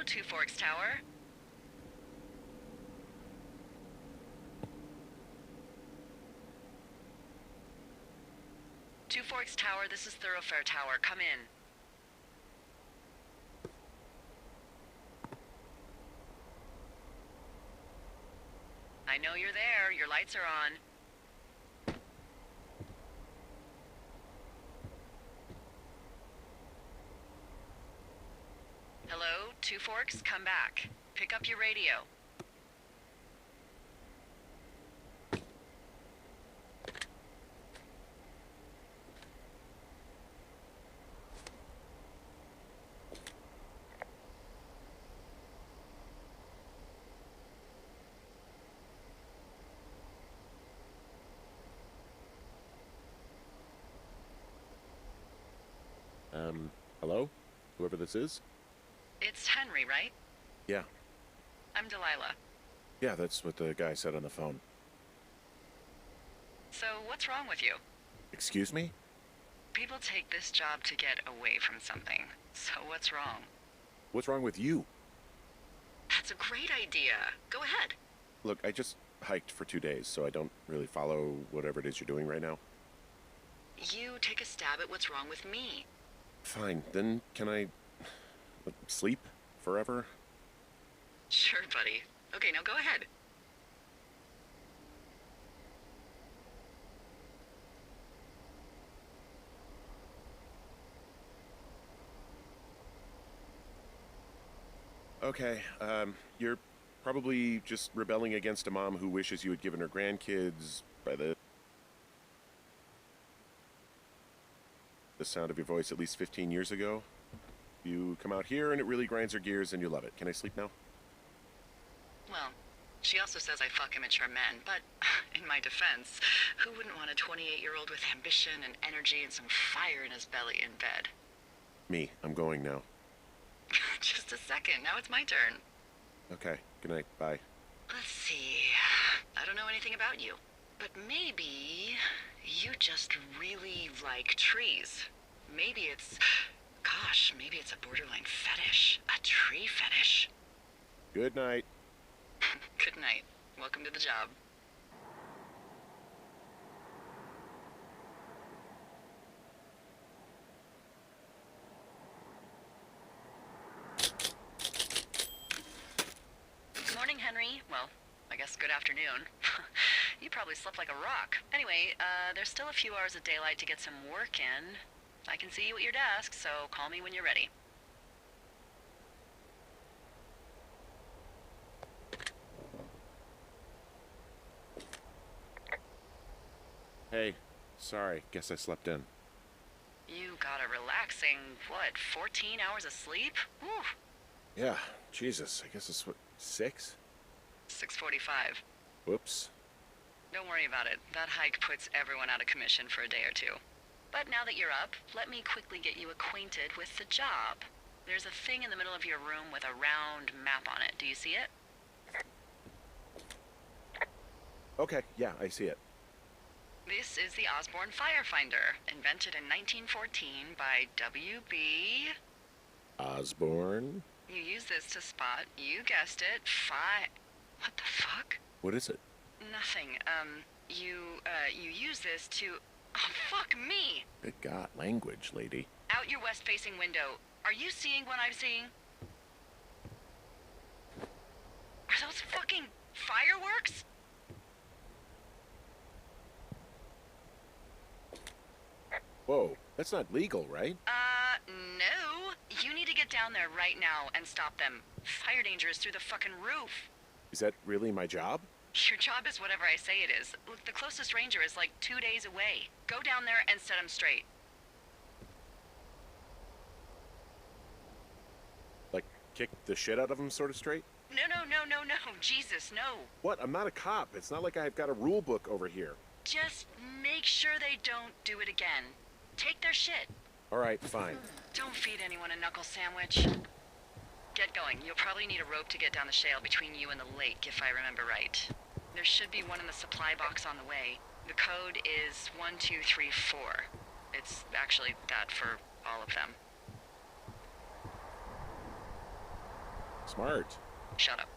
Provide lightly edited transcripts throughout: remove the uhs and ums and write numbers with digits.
Two Forks Tower. Two Forks Tower, this is Thoroughfare Tower. Come in. I know you're there. Your lights are on. Hello, Two Forks, come back. Pick up your radio. Hello? Whoever this is? It's Henry, right? Yeah. I'm Delilah. Yeah, that's what the guy said on the phone. So, what's wrong with you? Excuse me? People take this job to get away from something. So, what's wrong? What's wrong with you? That's a great idea. Go ahead. Look, I just hiked for 2 days, so I don't really follow whatever it is you're doing right now. You take a stab at what's wrong with me. Fine, then can I sleep forever? Sure, buddy. Okay, now go ahead. Okay, you're probably just rebelling against a mom who wishes you had given her grandkids by the sound of your voice at least 15 years ago. You come out here and it really grinds her gears and you love it. Can I sleep now? Well, she also says I fuck immature men, but in my defense, who wouldn't want a 28-year-old with ambition and energy and some fire in his belly in bed? Me. I'm going now. Just a second, now it's my turn. Okay, good night. Bye. Let's see. I don't know anything about you, but maybe you just really like trees. Maybe it's... Gosh, maybe it's a borderline fetish. A tree fetish. Good night. Good night. Welcome to the job. Good morning, Henry. Well, I guess good afternoon. You probably slept like a rock. Anyway, there's still a few hours of daylight to get some work in. I can see you at your desk, so call me when you're ready. Hey, sorry. Guess I slept in. You got a relaxing, 14 hours of sleep? Whew. Yeah, Jesus. I guess it's what, 6? 6:45. Whoops. Don't worry about it. That hike puts everyone out of commission for a day or two. But now that you're up, let me quickly get you acquainted with the job. There's a thing in the middle of your room with a round map on it. Do you see it? Okay, yeah, I see it. This is the Osborne Firefinder, invented in 1914 by W.B. Osborne? You use this to spot, you guessed it, What the fuck? What is it? Nothing. You use this to... Oh, fuck me! Good God, language, lady. Out your west-facing window. Are you seeing what I'm seeing? Are those fucking fireworks? Whoa, that's not legal, right? No. You need to get down there right now and stop them. Fire danger is through the fucking roof. Is that really my job? Your job is whatever I say it is. Look, the closest ranger is like 2 days away. Go down there and set him straight. Like, kick the shit out of him sort of straight? No. Jesus, no. What? I'm not a cop. It's not like I've got a rule book over here. Just make sure they don't do it again. Take their shit. All right, fine. Don't feed anyone a knuckle sandwich. Get going. You'll probably need a rope to get down the shale between you and the lake, if I remember right. There should be one in the supply box on the way. The code is 1234. It's actually that for all of them. Smart. Shut up.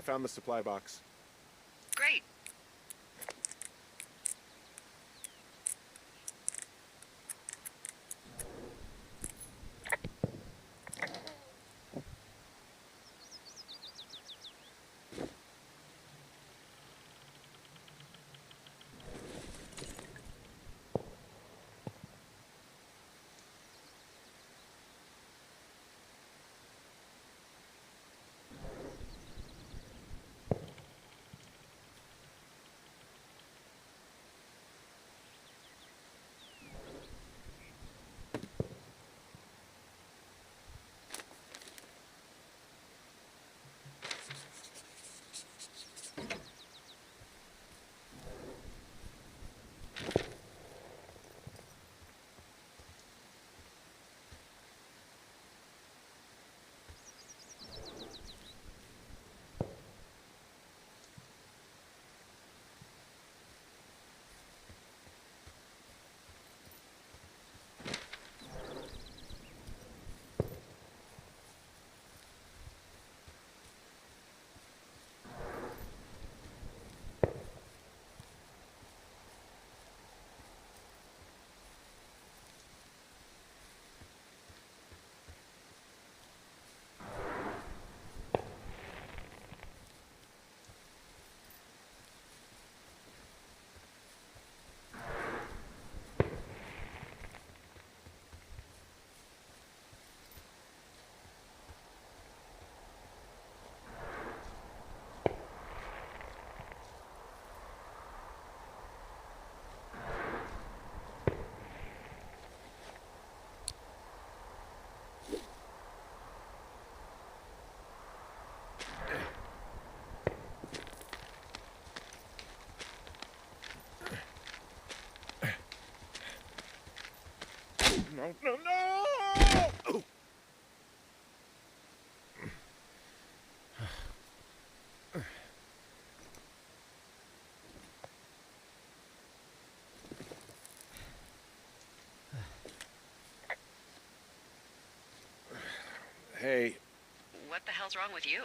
I found the supply box. Great. No, no, no! Oh. Hey, What the hell's wrong with you?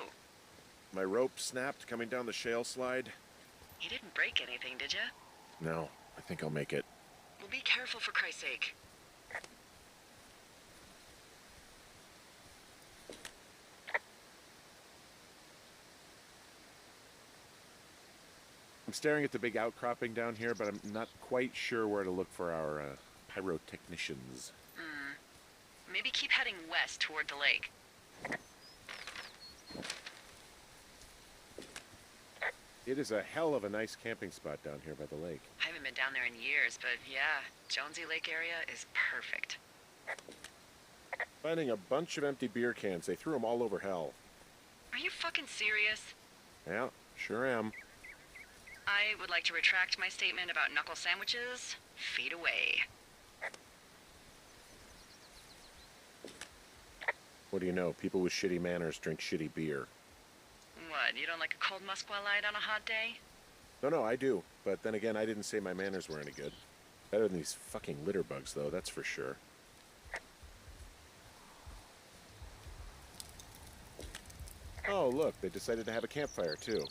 my rope snapped coming down the shale slide. You didn't break anything, did you? No, I think I'll make it. Well, be careful for Christ's sake. I'm staring at the big outcropping down here, but I'm not quite sure where to look for our pyrotechnicians. Maybe keep heading west toward the lake. It is a hell of a nice camping spot down here by the lake. I haven't been down there in years, but yeah, Jonesy Lake area is perfect. Finding a bunch of empty beer cans. They threw them all over hell. Are you fucking serious? Yeah, sure am. I would like to retract my statement about knuckle sandwiches. Feet away. What do you know? People with shitty manners drink shitty beer. What, you don't like a cold Musqua Light on a hot day? No, I do. But then again, I didn't say my manners were any good. Better than these fucking litter bugs, though, that's for sure. Oh, look, they decided to have a campfire, too.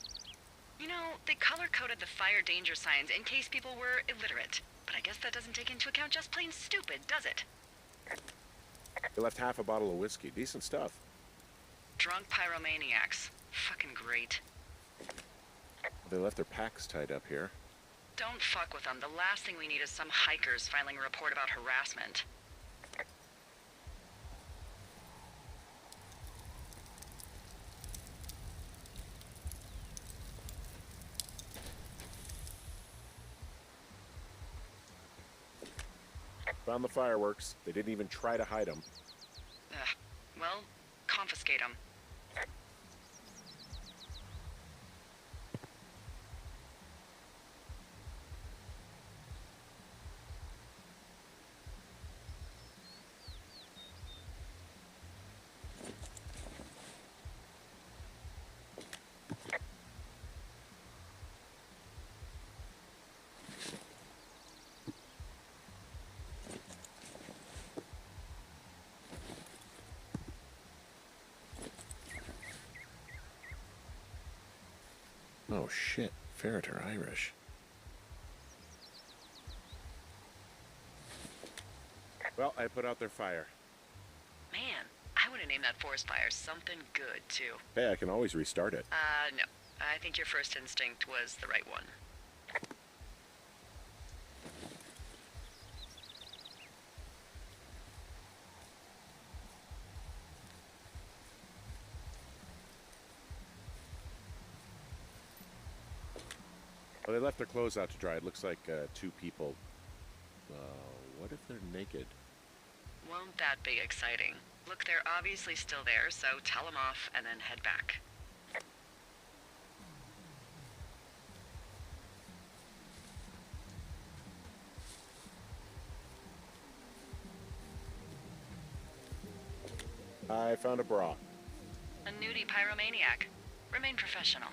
You know, they color-coded the fire danger signs in case people were illiterate. But I guess that doesn't take into account just plain stupid, does it? They left half a bottle of whiskey. Decent stuff. Drunk pyromaniacs. Fucking great. They left their packs tied up here. Don't fuck with them. The last thing we need is some hikers filing a report about harassment. Found the fireworks. They didn't even try to hide them. Well, confiscate them. Oh shit, ferret are Irish. Well, I put out their fire. Man, I would have named that forest fire something good, too. Hey, I can always restart it. No. I think your first instinct was the right one. Well, they left their clothes out to dry. It looks like two people. What if they're naked? Won't that be exciting? Look, they're obviously still there, so tell them off and then head back. I found a bra. A nudie pyromaniac. Remain professional.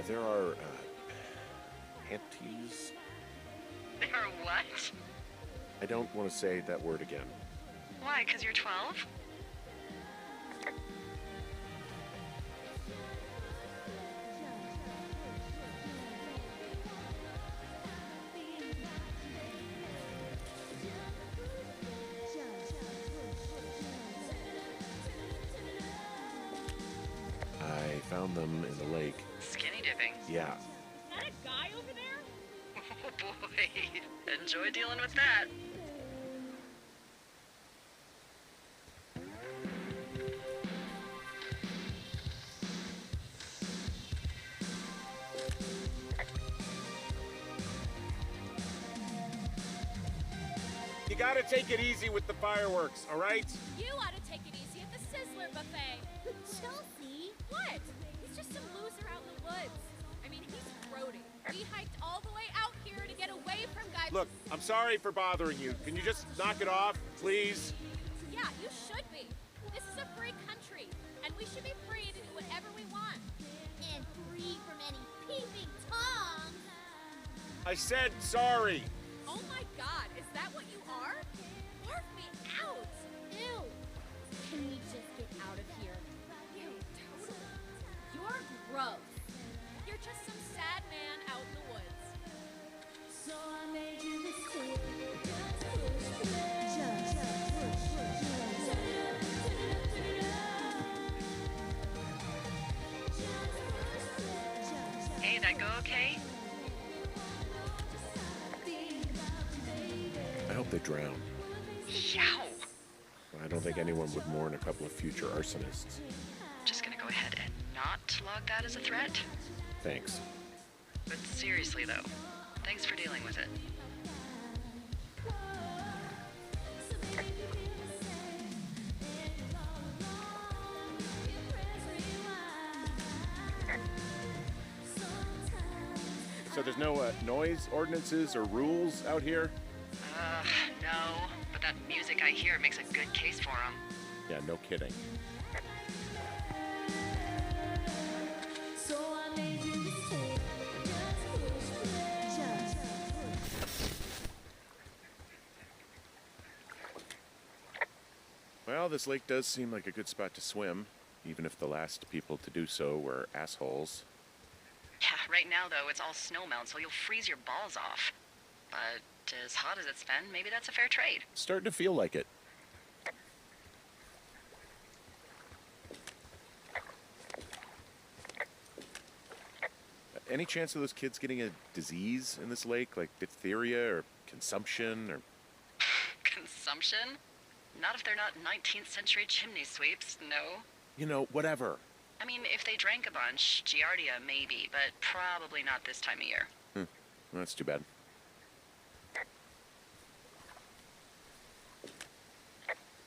There are, panties? There are what? I don't want to say that word again. Why, 'cause you're 12? I found them in the lake. Skinny dipping. Yeah. Is that a guy over there? Oh boy. Enjoy dealing with that. You gotta take it easy with the fireworks, all right? You ought to take it easy at the Sizzler buffet. Chelsea? What? He's just some loser out in the woods. I mean, he's roadie. We hiked all the way out here to get away from guys. Look, I'm sorry for bothering you. Can you just knock it off, please? Yeah, you should be. This is a free country, and we should be free to do whatever we want. And free from any peeping Toms. I said sorry. Oh my god, is that what you are? Barf me out! Ew! Can we just get out of here? Ew, totally. You're gross. You're just some sad man out in the woods. So I made you mistake. Hey, that go okay? I hope they drown. Yow! I don't think anyone would mourn a couple of future arsonists. Just gonna go ahead and not log that as a threat. Thanks. But seriously though, thanks for dealing with it. So there's no noise ordinances or rules out here? No. But that music I hear makes a good case for him. Yeah, no kidding. Well, this lake does seem like a good spot to swim, even if the last people to do so were assholes. Yeah, right now though, it's all snowmelt, so you'll freeze your balls off. But as hot as it's been, maybe that's a fair trade. Starting to feel like it. Any chance of those kids getting a disease in this lake, like diphtheria or consumption or... Consumption? Not if they're not 19th century chimney sweeps, no. You know, whatever. I mean, if they drank a bunch, giardia maybe, but probably not this time of year. Well, that's too bad.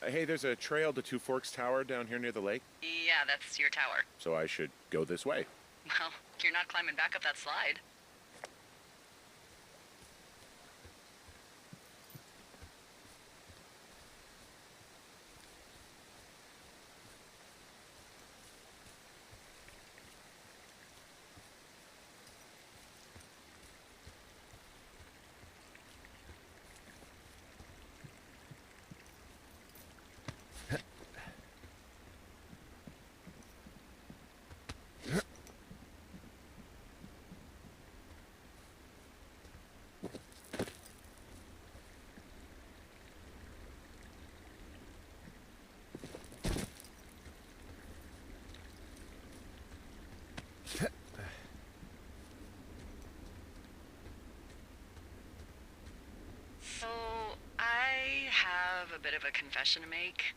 Hey, there's a trail to Two Forks Tower down here near the lake, Yeah, that's your tower. so I should go this way. Well, you're not climbing back up that slide. So, I have a bit of a confession to make.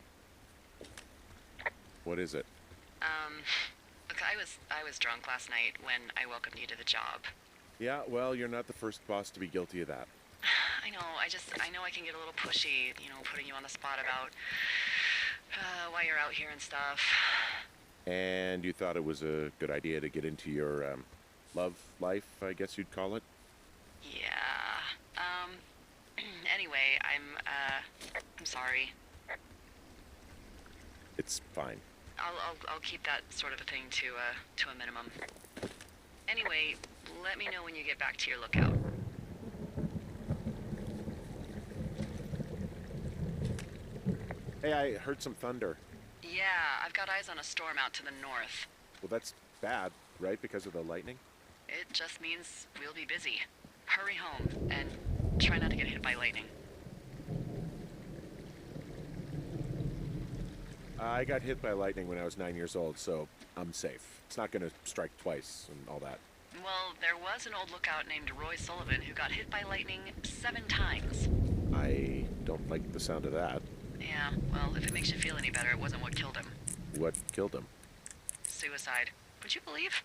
What is it? Look, I was drunk last night when I welcomed you to the job. Yeah, well, you're not the first boss to be guilty of that. I know, I know I can get a little pushy, you know, putting you on the spot about why you're out here and stuff. And you thought it was a good idea to get into your love life, I guess you'd call it? Yeah. Anyway, I'm sorry. It's fine. I'll keep that sort of a thing to a minimum. Anyway, let me know when you get back to your lookout. Hey, I heard some thunder. Yeah, I've got eyes on a storm out to the north. Well, that's bad, right? Because of the lightning? It just means we'll be busy. Hurry home, and try not to get hit by lightning. I got hit by lightning when I was 9 years old, so I'm safe. It's not gonna strike twice and all that. Well, there was an old lookout named Roy Sullivan who got hit by lightning 7 times. I don't like the sound of that. Yeah, well, if it makes you feel any better, it wasn't what killed him. What killed him? Suicide. Would you believe?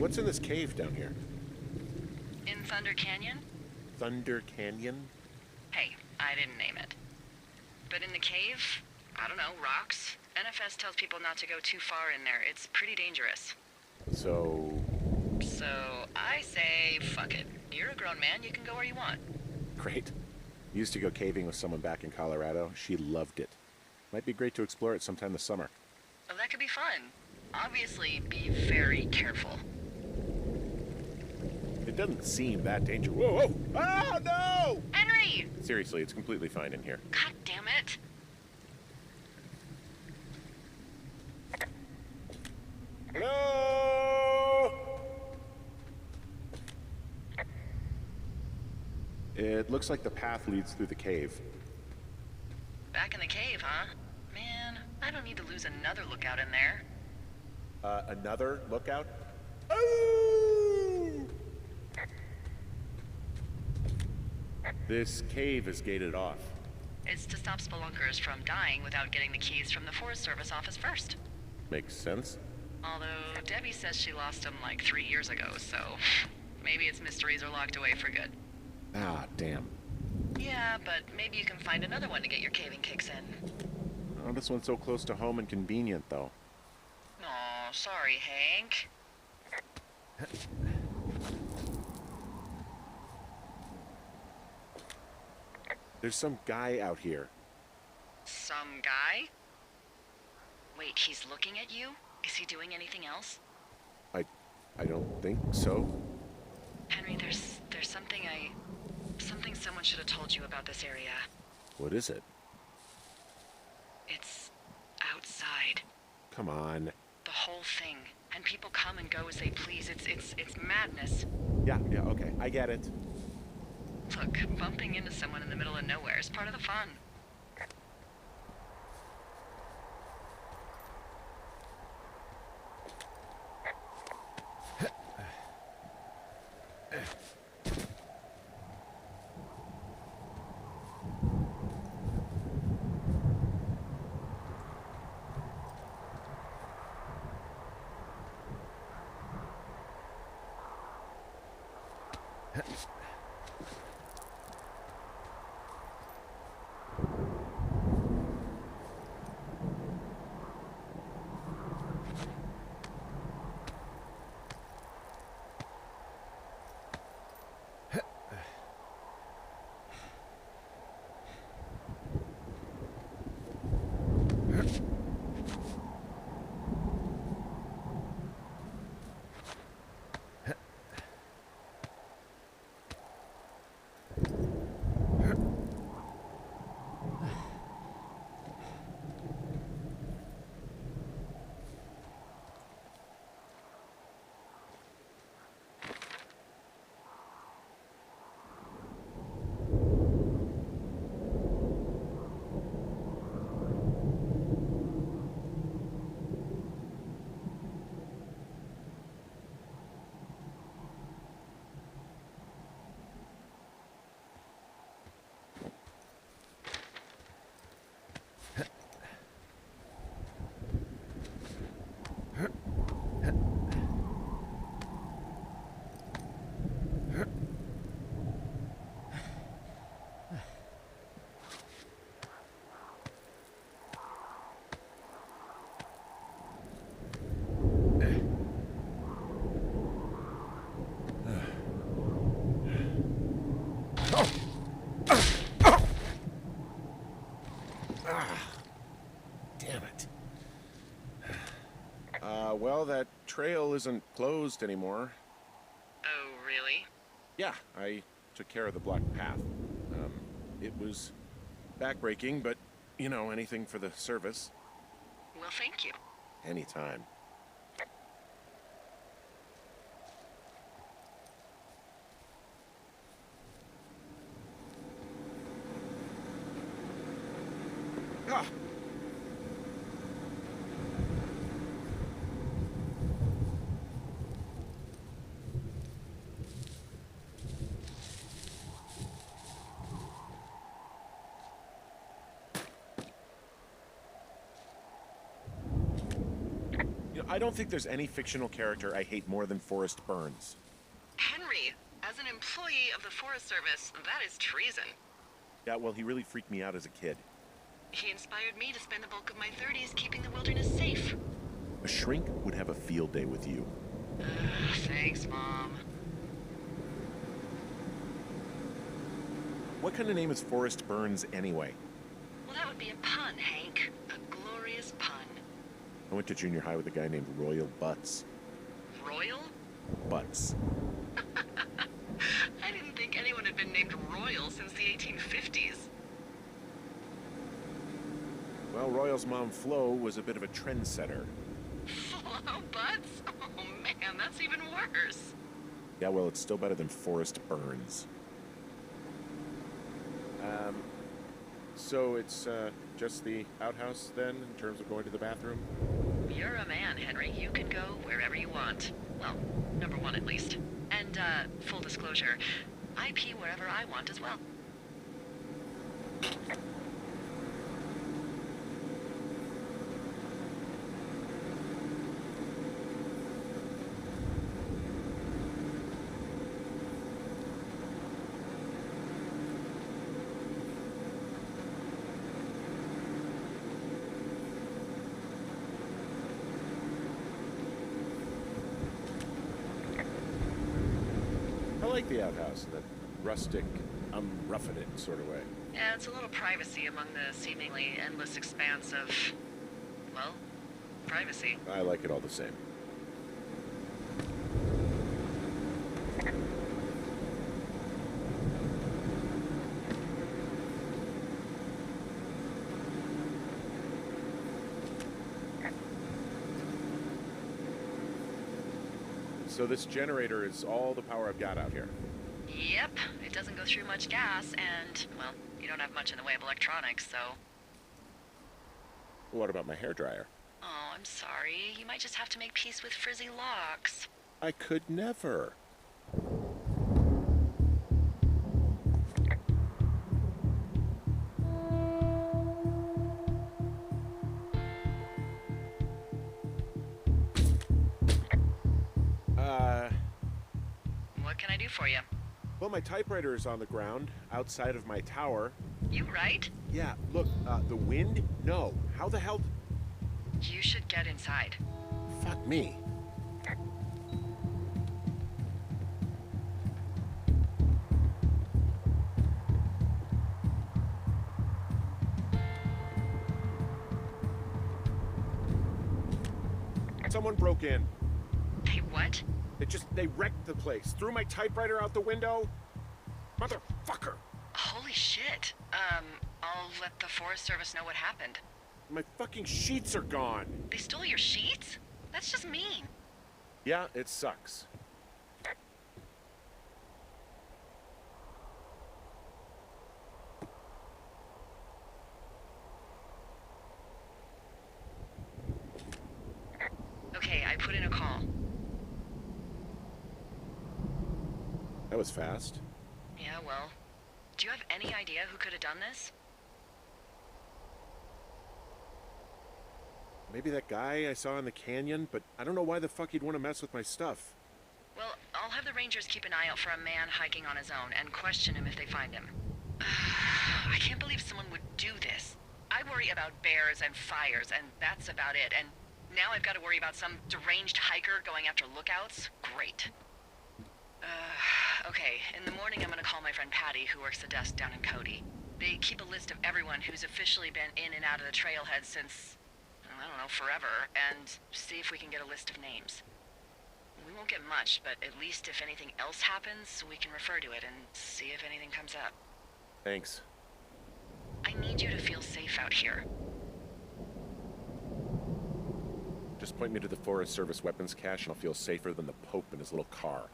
What's in this cave down here? In Thunder Canyon? Thunder Canyon? Hey, I didn't name it. But in the cave, I don't know, rocks? NFS tells people not to go too far in there. It's pretty dangerous. So I say, fuck it. You're a grown man, you can go where you want. great. Used to go caving with someone back in Colorado. She loved it. Might be great to explore it sometime this summer. Well, that could be fun. Obviously, be very careful. It doesn't seem that dangerous. Whoa, whoa! Oh, no! Henry! Seriously, it's completely fine in here. God damn it. Hello? It looks like the path leads through the cave. Back in the cave, huh? Man, I don't need to lose another lookout in there. Another lookout? Oh! This cave is gated off. It's to stop spelunkers from dying without getting the keys from the Forest Service office first. Makes sense. Although Debbie says she lost them like 3 years ago, so maybe its mysteries are locked away for good. Ah, damn. Yeah, but maybe you can find another one to get your caving kicks in. Oh, this one's so close to home and convenient, though. Aw, sorry, Hank. There's some guy out here. Some guy? Wait, he's looking at you? Is he doing anything else? I don't think so. Henry, there's something someone should have told you about this area. What is it? It's outside. Come on. The whole thing. And people come and go as they please. It's madness. Yeah, okay. I get it. Look, bumping into someone in the middle of nowhere is part of the fun. Damn it. Well, that trail isn't closed anymore. Oh, really? Yeah, I took care of the blocked path. It was backbreaking, but, you know, anything for the service. Well, thank you. Anytime. Ah! I don't think there's any fictional character I hate more than Forrest Burns. Henry, as an employee of the Forest Service, that is treason. Yeah, well, he really freaked me out as a kid. He inspired me to spend the bulk of my 30s keeping the wilderness safe. A shrink would have a field day with you. Thanks, Mom. What kind of name is Forrest Burns anyway? Well, that would be a pun, Hank. A glorious pun. I went to junior high with a guy named Royal Butts. Royal? Butts. I didn't think anyone had been named Royal since the 1850s. Well, Royal's mom, Flo, was a bit of a trendsetter. Flo Butts? Oh man, that's even worse. Yeah, well, it's still better than Forrest Burns. So it's just the outhouse then, in terms of going to the bathroom? You're a man, Henry. You can go wherever you want. Well, number one at least. And, full disclosure, I pee wherever I want as well. I like the outhouse in that rustic, I'm roughing it sort of way. Yeah, it's a little privacy among the seemingly endless expanse of, well, privacy. I like it all the same. So this generator is all the power I've got out here. Yep, it doesn't go through much gas, and, well, you don't have much in the way of electronics, so... What about my hairdryer? Oh, I'm sorry. You might just have to make peace with frizzy locks. I could never. What can I do for you? Well, my typewriter is on the ground, outside of my tower. You right? Yeah, look, the wind? No. How the hell... You should get inside. Fuck me. Someone broke in. Hey, what? They wrecked the place. Threw my typewriter out the window. Motherfucker. Holy shit. I'll let the Forest Service know what happened. My fucking sheets are gone. They stole your sheets? That's just mean. Yeah, it sucks. Okay, I put in a call. That was fast. Yeah, well, do you have any idea who could have done this? Maybe that guy I saw in the canyon, but I don't know why the fuck he'd want to mess with my stuff. Well, I'll have the rangers keep an eye out for a man hiking on his own and question him if they find him. I can't believe someone would do this. I worry about bears and fires, and that's about it. And now I've got to worry about some deranged hiker going after lookouts? Great. Okay, in the morning I'm gonna call my friend Patty, who works the desk down in Cody. They keep a list of everyone who's officially been in and out of the trailhead since, I don't know, forever, and see if we can get a list of names. We won't get much, but at least if anything else happens, we can refer to it and see if anything comes up. Thanks. I need you to feel safe out here. Just point me to the Forest Service weapons cache and I'll feel safer than the Pope in his little car.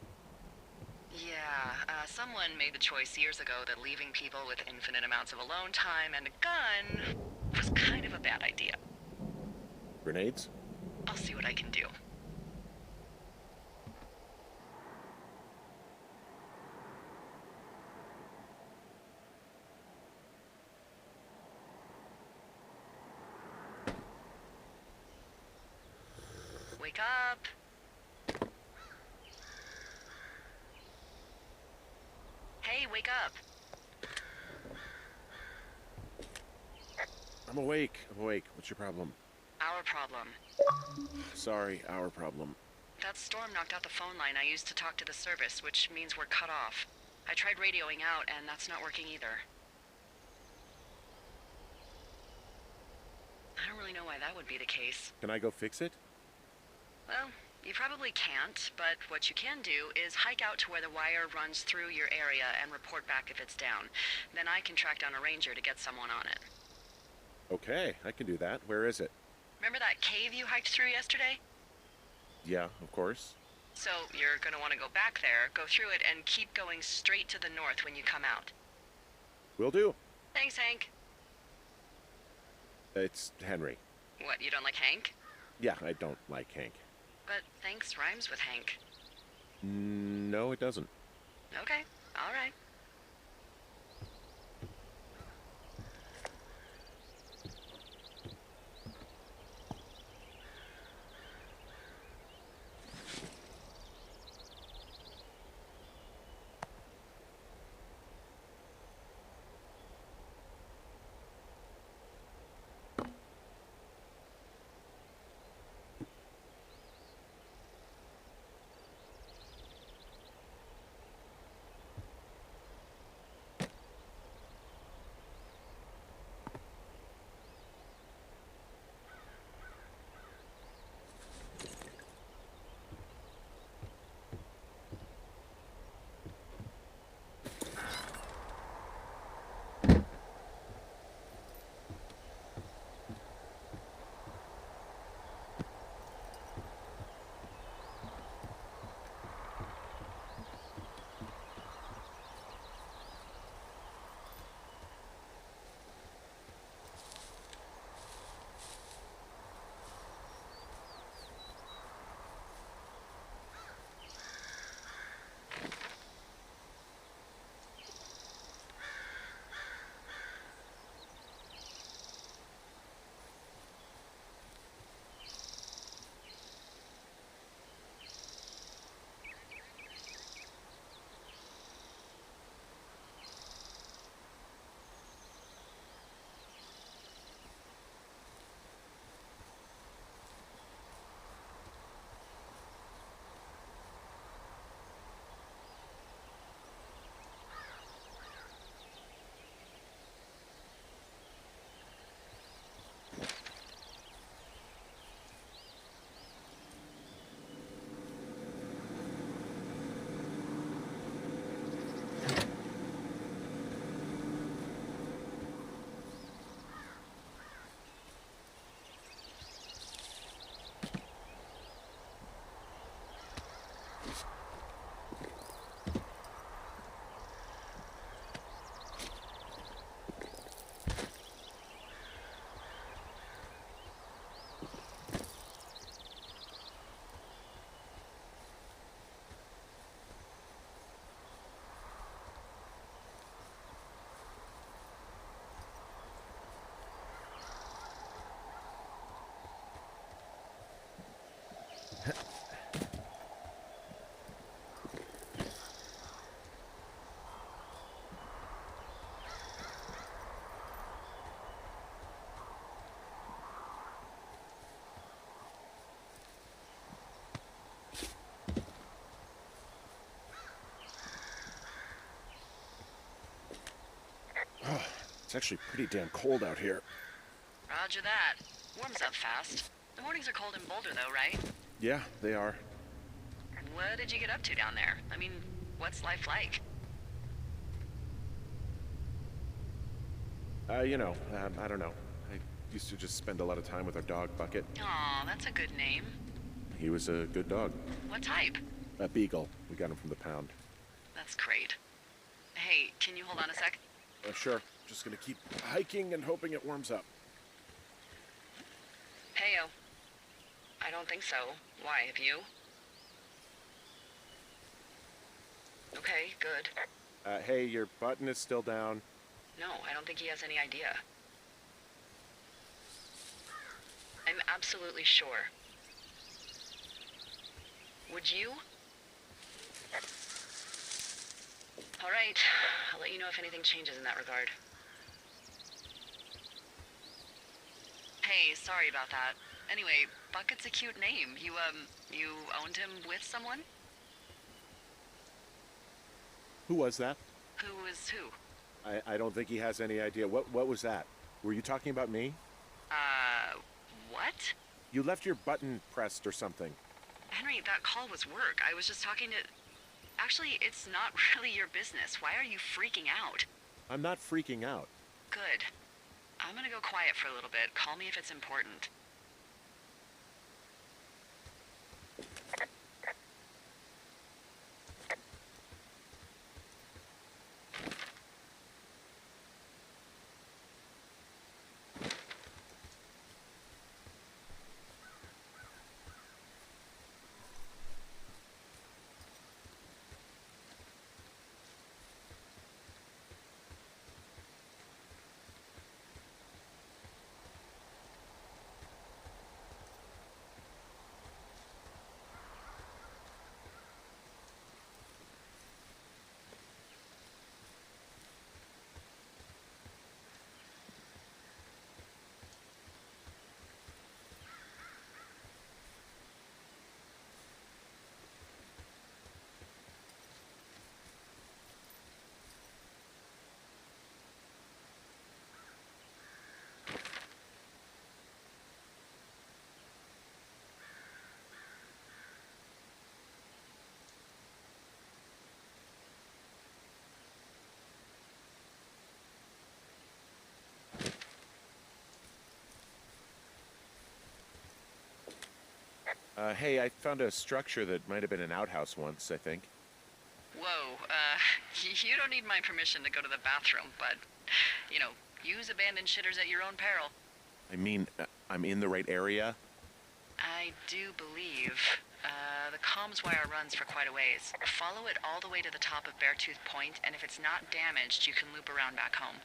Yeah, someone made the choice years ago that leaving people with infinite amounts of alone time and a gun was kind of a bad idea. Grenades? I'll see what I can do. Wake up. Hey, wake up. I'm awake. I'm awake. What's your problem? Our problem. Sorry, our problem. That storm knocked out the phone line I used to talk to the service, which means we're cut off. I tried radioing out, and that's not working either. I don't really know why that would be the case. Can I go fix it? Well, you probably can't, but what you can do is hike out to where the wire runs through your area and report back if it's down. Then I can track down a ranger to get someone on it. Okay, I can do that. Where is it? Remember that cave you hiked through yesterday? Yeah, of course. So you're gonna want to go back there, go through it, and keep going straight to the north when you come out. Will do. Thanks, Hank. It's Henry. What, you don't like Hank? Yeah, I don't like Hank. But thanks rhymes with Hank. No, it doesn't. Okay, all right. It's actually pretty damn cold out here. Roger that. Warms up fast. The mornings are cold in Boulder, though, right? Yeah, they are. What did you get up to down there? I mean, what's life like? I don't know. I used to just spend a lot of time with our dog, Bucket. Aw, that's a good name. He was a good dog. What type? A beagle. We got him from the pound. That's great. Hey, can you hold on a sec? Sure. Just gonna keep hiking and hoping it warms up. Heyo. I don't think so. Why, have you? Okay, good. Hey, your button is still down. No, I don't think he has any idea. I'm absolutely sure. Would you? All right. I'll let you know if anything changes in that regard. Hey, sorry about that. Anyway, Bucket's a cute name. You owned him with someone? Who was that? Who is who? I don't think he has any idea. What was that? Were you talking about me? What? You left your button pressed or something. Henry, that call was work. I was just talking to... Actually, it's not really your business. Why are you freaking out? I'm not freaking out. Good. I'm gonna go quiet for a little bit. Call me if it's important. Hey, I found a structure that might have been an outhouse once, I think. Whoa, you don't need my permission to go to the bathroom, but, use abandoned shitters at your own peril. I mean, I'm in the right area. I do believe. The comms wire runs for quite a ways. Follow it all the way to the top of Beartooth Point, and if it's not damaged, you can loop around back home.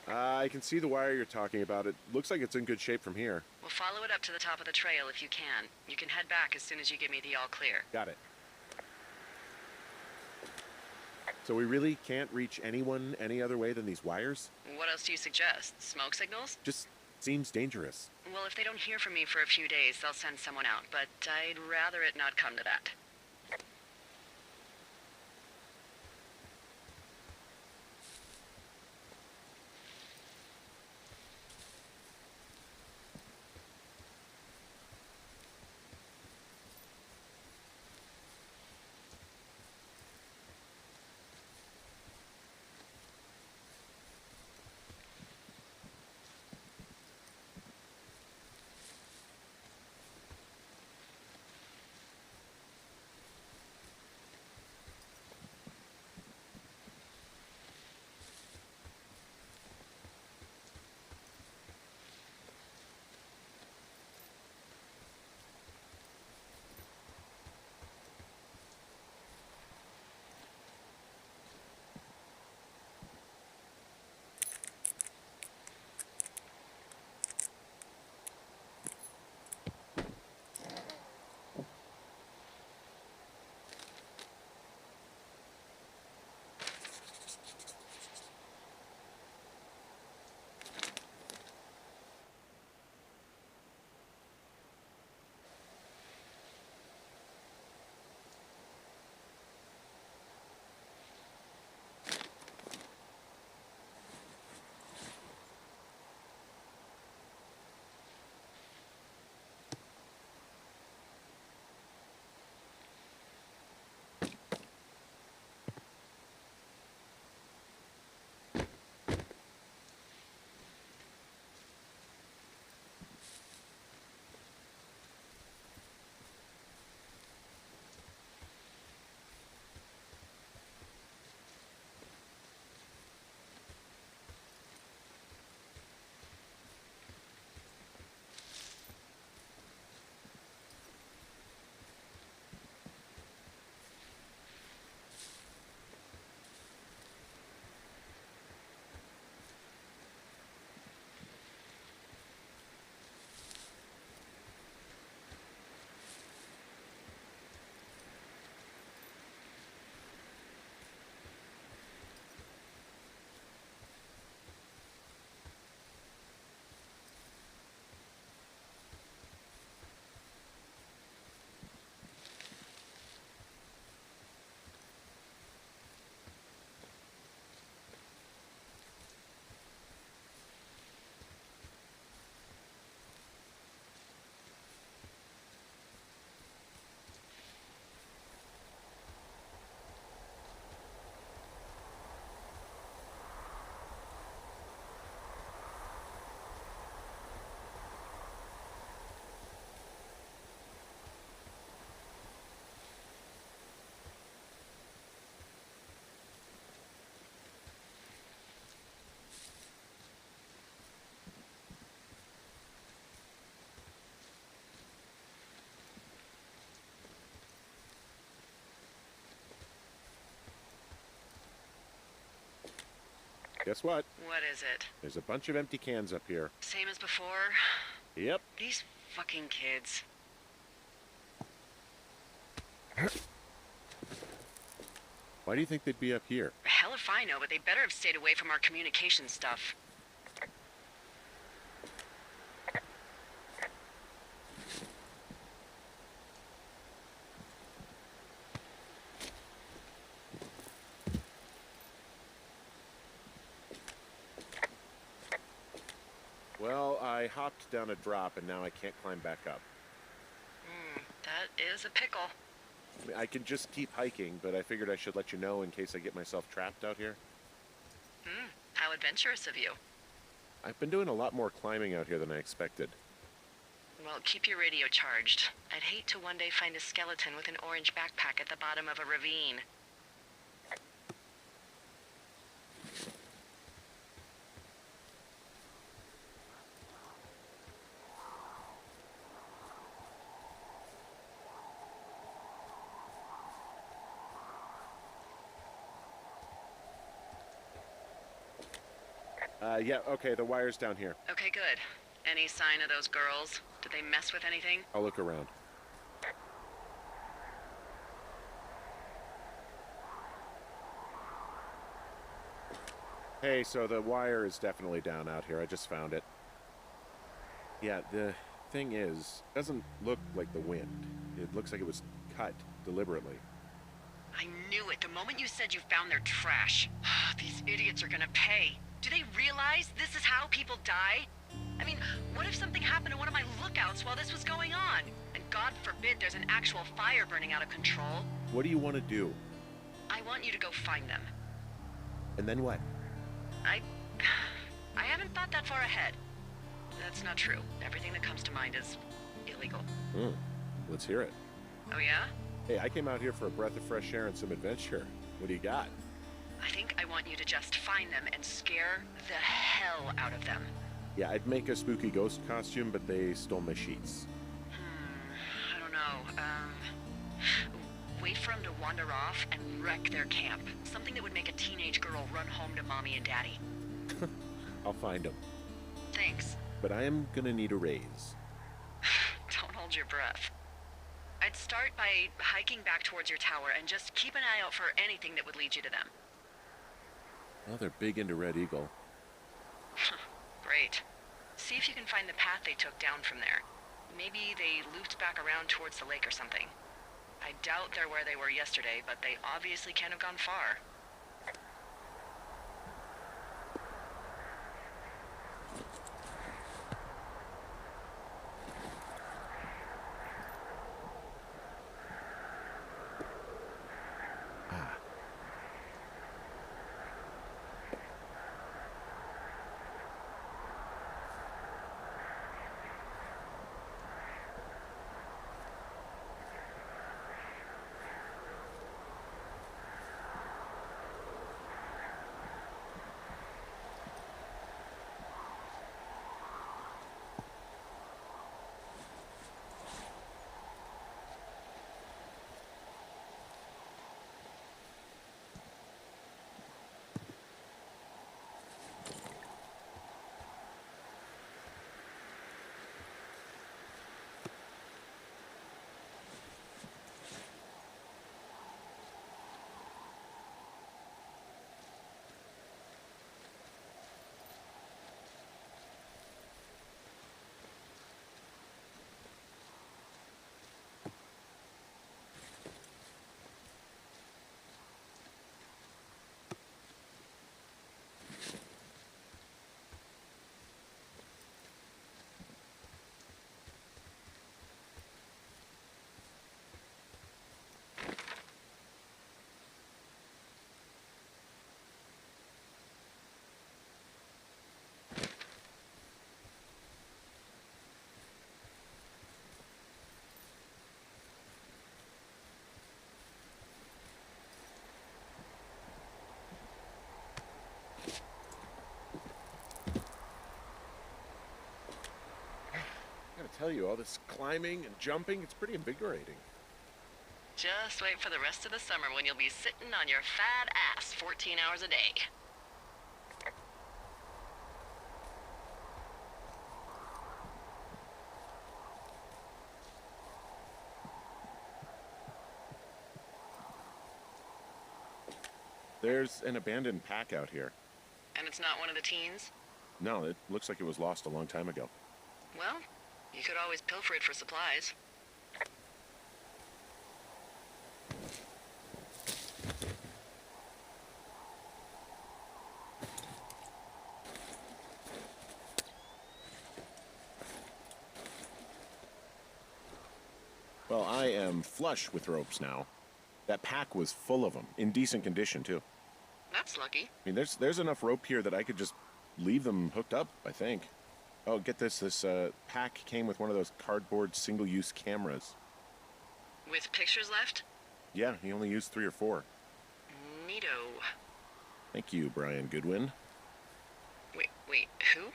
I can see the wire you're talking about. It looks like it's in good shape from here. We'll follow it up to the top of the trail if you can. You can head back as soon as you give me the all clear. Got it. So we really can't reach anyone any other way than these wires? What else do you suggest? Smoke signals? Just seems dangerous. Well, if they don't hear from me for a few days, they'll send someone out, but I'd rather it not come to that. Guess what? What is it? There's a bunch of empty cans up here. Same as before? Yep. These fucking kids. Why do you think they'd be up here? Hell if I know, but they better have stayed away from our communication stuff. Well, I hopped down a drop and now I can't climb back up. That is a pickle. I mean, I can just keep hiking, but I figured I should let you know in case I get myself trapped out here. How adventurous of you. I've been doing a lot more climbing out here than I expected. Well, keep your radio charged. I'd hate to one day find a skeleton with an orange backpack at the bottom of a ravine. Yeah, okay, the wire's down here. Okay, good. Any sign of those girls? Did they mess with anything? I'll look around. Hey, so the wire is definitely down out here. I just found it. Yeah, the thing is, it doesn't look like the wind. It looks like it was cut deliberately. I knew it the moment you said you found their trash. These idiots are gonna pay. Do they realize this is how people die? I mean, what if something happened to one of my lookouts while this was going on? And God forbid there's an actual fire burning out of control. What do you want to do? I want you to go find them. And then what? I haven't thought that far ahead. That's not true. Everything that comes to mind is illegal. Let's hear it. Oh yeah? Hey, I came out here for a breath of fresh air and some adventure. What do you got? I think I want you to just find them and scare the hell out of them. Yeah, I'd make a spooky ghost costume, but they stole my sheets. I don't know. Wait for them to wander off and wreck their camp. Something that would make a teenage girl run home to mommy and daddy. I'll find them. Thanks. But I am gonna need a raise. Don't hold your breath. I'd start by hiking back towards your tower and just keep an eye out for anything that would lead you to them. Well, they're big into Red Eagle. Great. See if you can find the path they took down from there. Maybe they looped back around towards the lake or something. I doubt they're where they were yesterday, but they obviously can't have gone far. Tell you, all this climbing and jumping, it's pretty invigorating. Just wait for the rest of the summer when you'll be sitting on your fat ass 14 hours a day. There's an abandoned pack out here. And it's not one of the teens? No, it looks like it was lost a long time ago. Well, you could always pilfer it for supplies. Well, I am flush with ropes now. That pack was full of them, in decent condition, too. That's lucky. I mean, there's enough rope here that I could just leave them hooked up, I think. Oh, get this. This pack came with one of those cardboard single-use cameras. With pictures left? Yeah, he only used 3 or 4. Neato. Thank you, Brian Goodwin. Wait, who?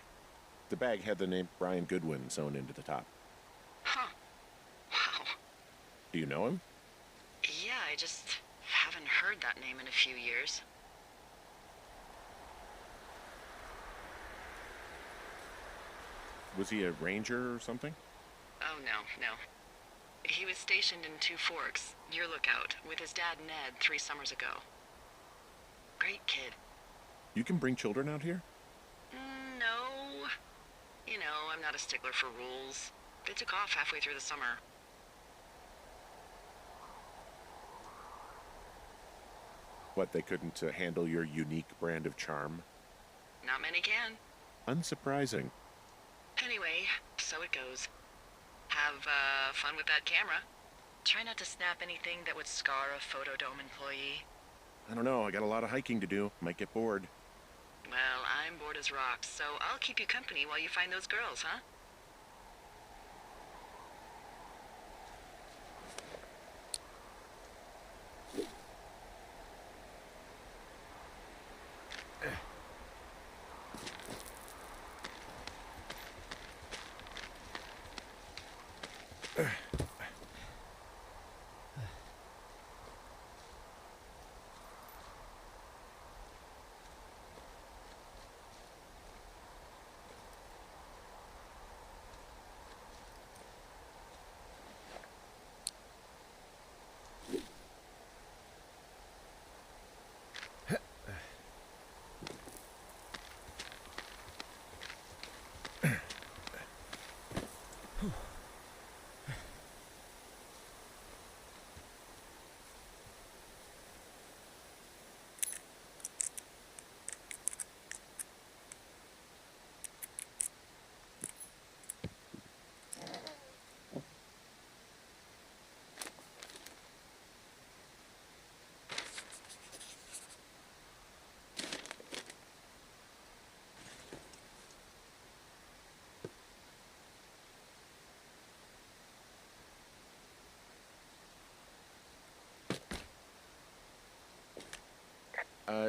The bag had the name Brian Goodwin sewn into the top. Huh. Wow. Do you know him? Yeah, I just haven't heard that name in a few years. Was he a ranger or something? Oh, no. He was stationed in Two Forks, your lookout, with his dad Ned 3 summers ago. Great kid. You can bring children out here? No. You know, I'm not a stickler for rules. They took off halfway through the summer. What, they couldn't handle your unique brand of charm? Not many can. Unsurprising. Anyway, so it goes. Have fun with that camera. Try not to snap anything that would scar a Photodome employee. I don't know, I got a lot of hiking to do. Might get bored. Well, I'm bored as rocks, so I'll keep you company while you find those girls, huh?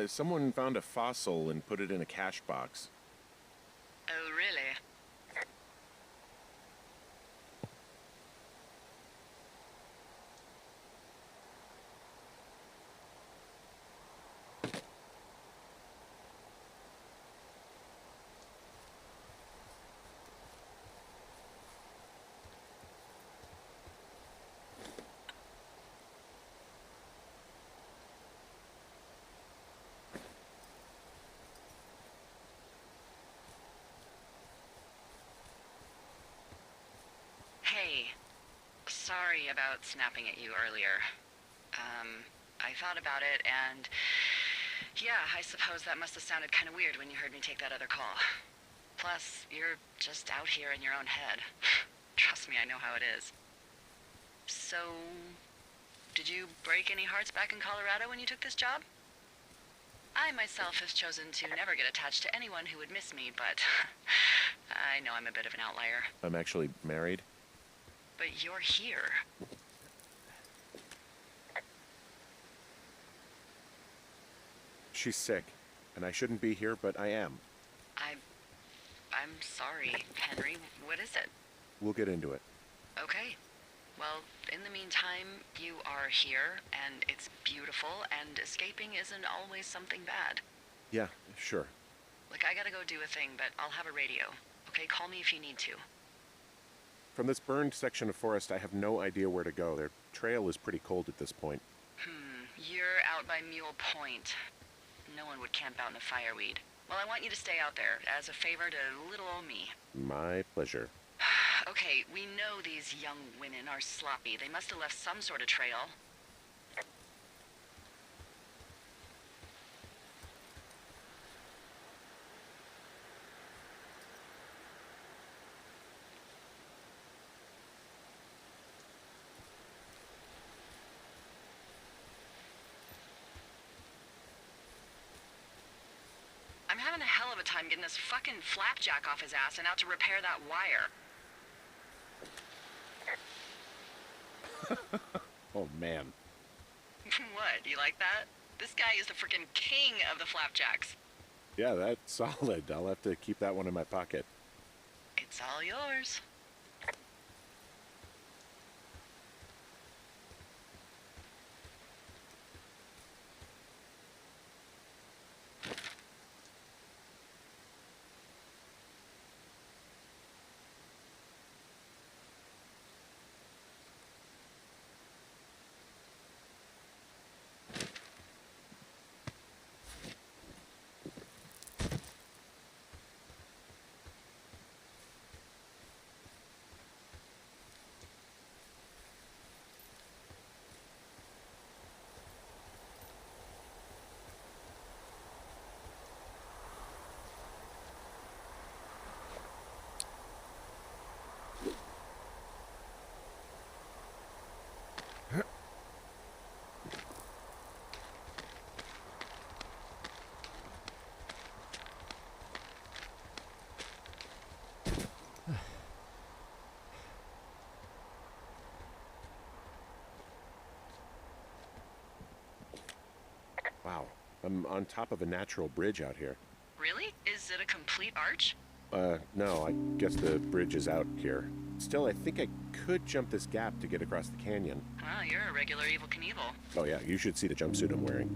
Someone found a fossil and put it in a cache box. Oh, really? Hey, sorry about snapping at you earlier. I thought about it, and yeah, I suppose that must have sounded kind of weird when you heard me take that other call. Plus, you're just out here in your own head. Trust me, I know how it is. So, did you break any hearts back in Colorado when you took this job? I myself have chosen to never get attached to anyone who would miss me, but I know I'm a bit of an outlier. I'm actually married. But you're here. She's sick, and I shouldn't be here, but I am. I'm sorry, Henry. What is it? We'll get into it. Okay. Well, in the meantime, you are here, and it's beautiful, and escaping isn't always something bad. Yeah, sure. Look, I gotta go do a thing, but I'll have a radio. Okay, call me if you need to. From this burned section of forest, I have no idea where to go. Their trail is pretty cold at this point. You're out by Mule Point. No one would camp out in the fireweed. Well, I want you to stay out there, as a favor to little old me. My pleasure. Okay, we know these young women are sloppy. They must have left some sort of trail. I'm having a hell of a time getting this fucking flapjack off his ass and out to repair that wire. Oh, man. What, you like that? This guy is the freaking king of the flapjacks. Yeah, that's solid. I'll have to keep that one in my pocket. It's all yours. Wow, I'm on top of a natural bridge out here. Really? Is it a complete arch? No, I guess the bridge is out here. Still, I think I could jump this gap to get across the canyon. Wow, you're a regular Evel Knievel. Oh yeah, you should see the jumpsuit I'm wearing.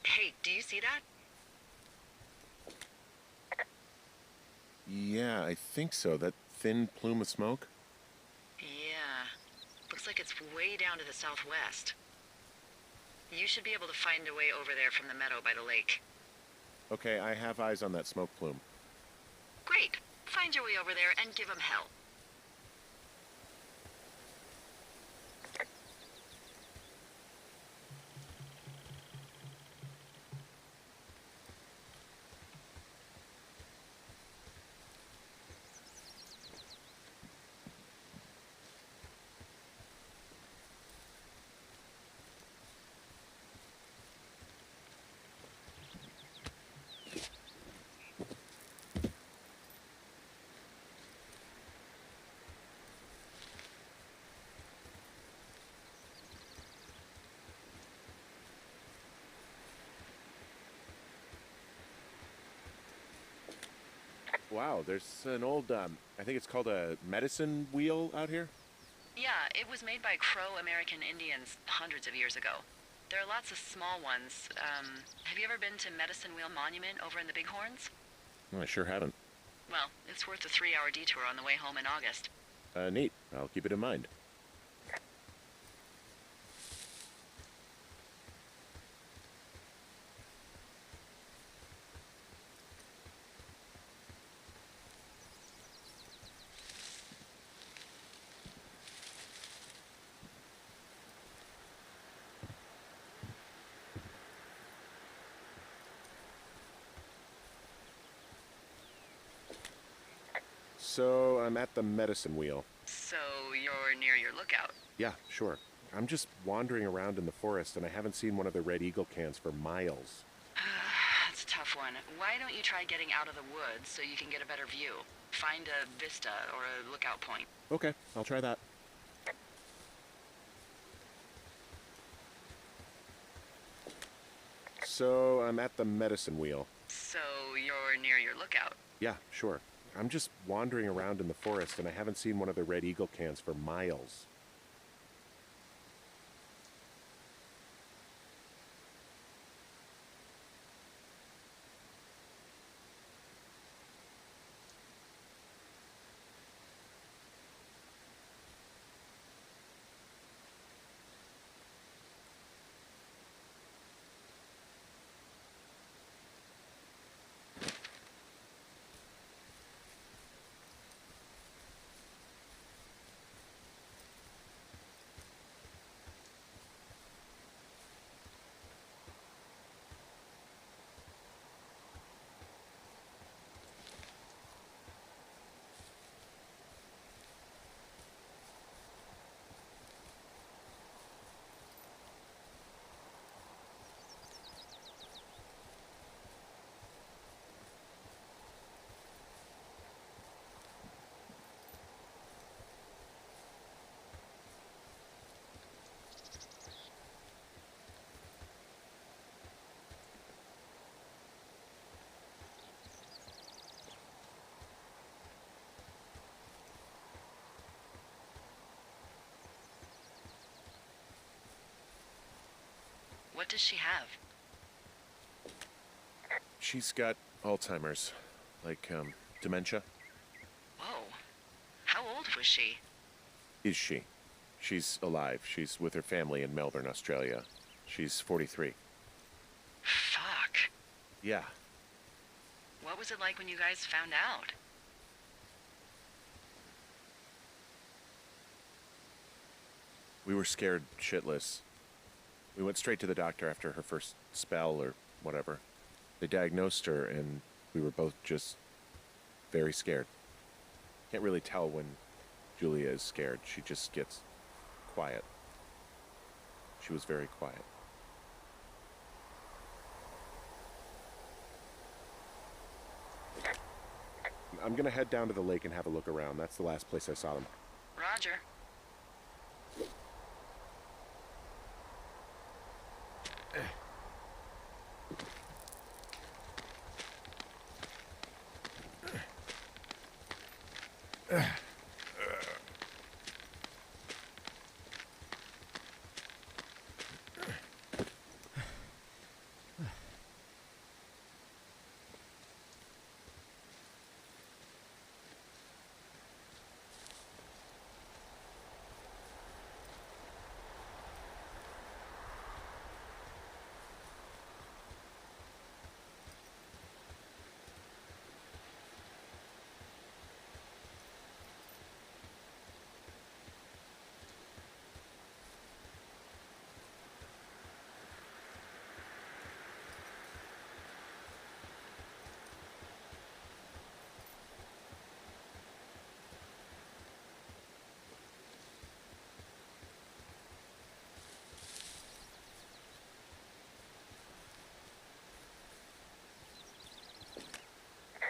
Hey, do you see that? Yeah, I think so. That thin plume of smoke? Yeah. Looks like it's way down to the southwest. You should be able to find a way over there from the meadow by the lake. Okay, I have eyes on that smoke plume. Great. Find your way over there and give him hell. wow, there's an old, I think it's called a medicine wheel out here. Yeah, it was made by Crow-American Indians hundreds of years ago. There are lots of small ones. Have you ever been to Medicine Wheel Monument over in the Bighorns? Oh, I sure haven't. Well, it's worth a 3-hour detour on the way home in August. Neat. I'll keep it in mind. So, I'm at the medicine wheel. So you're near your lookout. Yeah, sure. I'm just wandering around in the forest and I haven't seen one of the Red Eagle cans for miles. That's a tough one. Why don't you try getting out of the woods so you can get a better view? Find a vista or a lookout point. Okay, I'll try that. So, I'm at the medicine wheel. So you're near your lookout. Yeah, sure. I'm just wandering around in the forest and I haven't seen one of the Red Eagle cans for miles. What does she have? She's got Alzheimer's. Like, dementia. Whoa. How old was she? Is she? She's alive. She's with her family in Melbourne, Australia. She's 43. Fuck. Yeah. What was it like when you guys found out? We were scared shitless. We went straight to the doctor after her first spell or whatever. They diagnosed her and we were both just very scared. Can't really tell when Julia is scared. She just gets quiet. She was very quiet. I'm gonna head down to the lake and have a look around. That's the last place I saw them. Roger.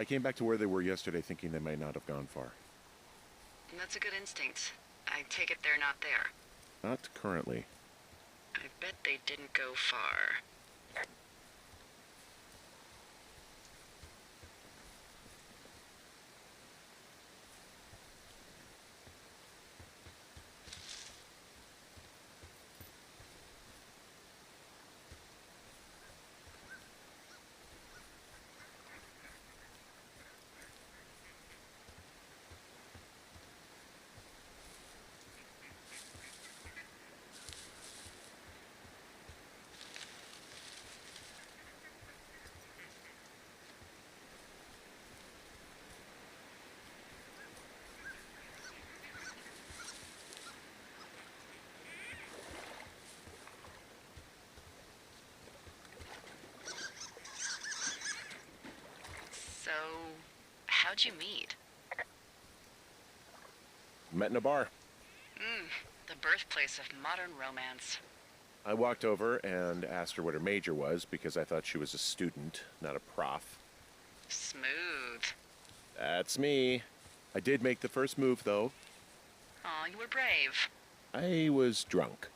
I came back to where they were yesterday thinking they might not have gone far. That's a good instinct. I take it they're not there. Not currently. I bet they didn't go far. How'd you meet? Met in a bar. The birthplace of modern romance. I walked over and asked her what her major was because I thought she was a student, not a prof. Smooth. That's me. I did make the first move, though. Aw, you were brave. I was drunk.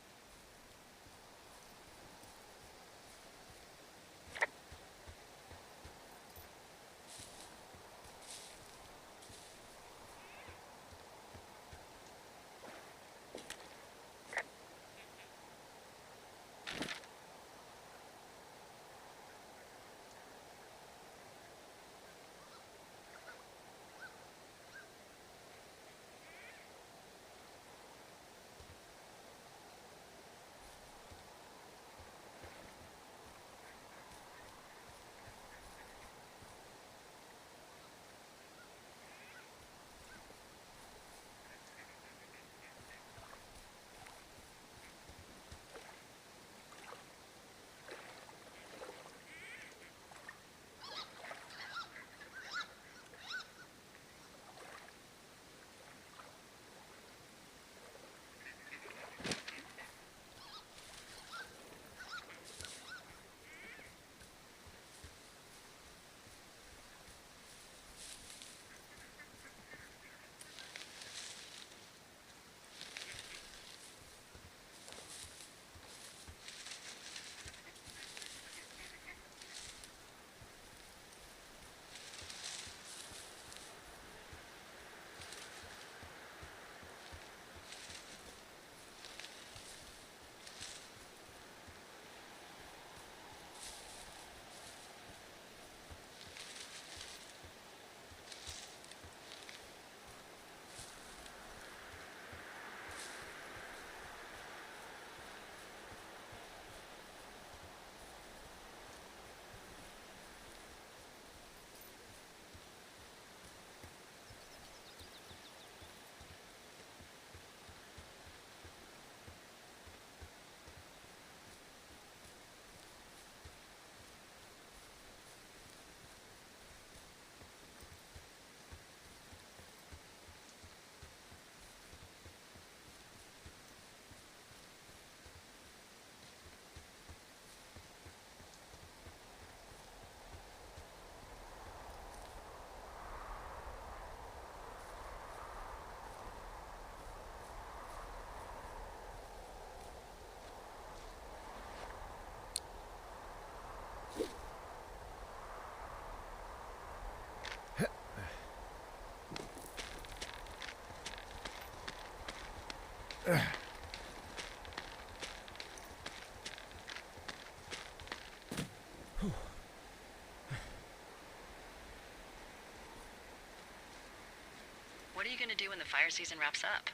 What are you gonna do when the fire season wraps up?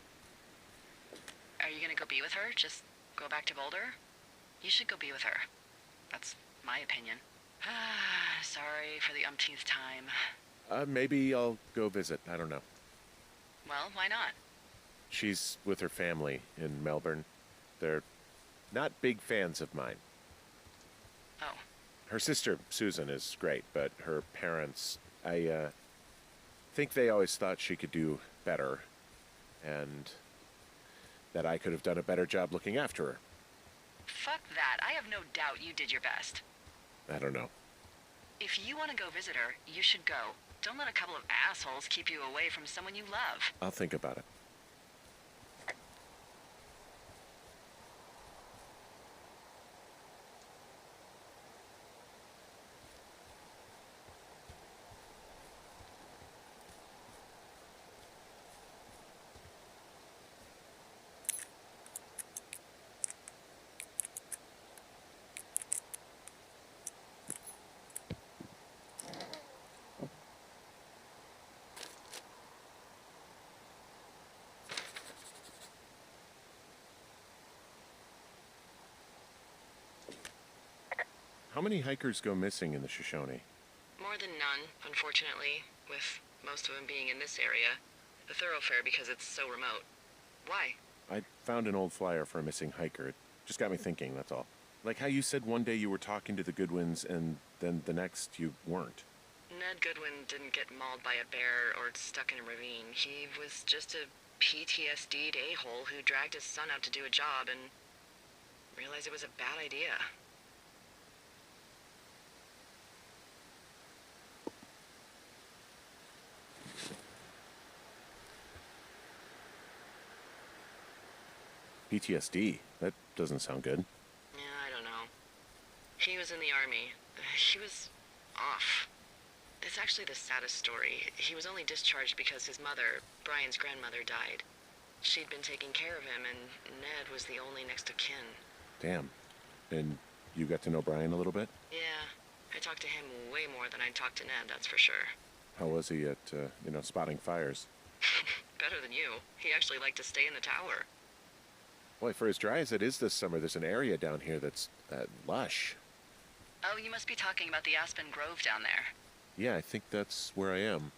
Are you gonna go be with her? Just go back to Boulder? You should go be with her. That's my opinion. Sorry for the umpteenth time. Maybe I'll go visit. I don't know. Well, why not? She's with her family in Melbourne. They're not big fans of mine. Oh. Her sister, Susan, is great, but her parents, I think they always thought she could do better, and that I could have done a better job looking after her. Fuck that. I have no doubt you did your best. I don't know. If you want to go visit her, you should go. Don't let a couple of assholes keep you away from someone you love. I'll think about it. How many hikers go missing in the Shoshone? More than none, unfortunately, with most of them being in this area. The thoroughfare because it's so remote. Why? I found an old flyer for a missing hiker. It just got me thinking, that's all. Like how you said one day you were talking to the Goodwins and then the next you weren't. Ned Goodwin didn't get mauled by a bear or stuck in a ravine. He was just a PTSD'd a-hole who dragged his son out to do a job and realized it was a bad idea. PTSD? That doesn't sound good. Yeah, I don't know. He was in the army. He was off. It's actually the saddest story. He was only discharged because his mother, Brian's grandmother, died. She'd been taking care of him, and Ned was the only next of kin. Damn. And you got to know Brian a little bit? Yeah, I talked to him way more than I talked to Ned, that's for sure. How was he at, spotting fires? Better than you. He actually liked to stay in the tower. Boy, for as dry as it is this summer, there's an area down here that's lush. Oh, you must be talking about the Aspen Grove down there. Yeah, I think that's where I am.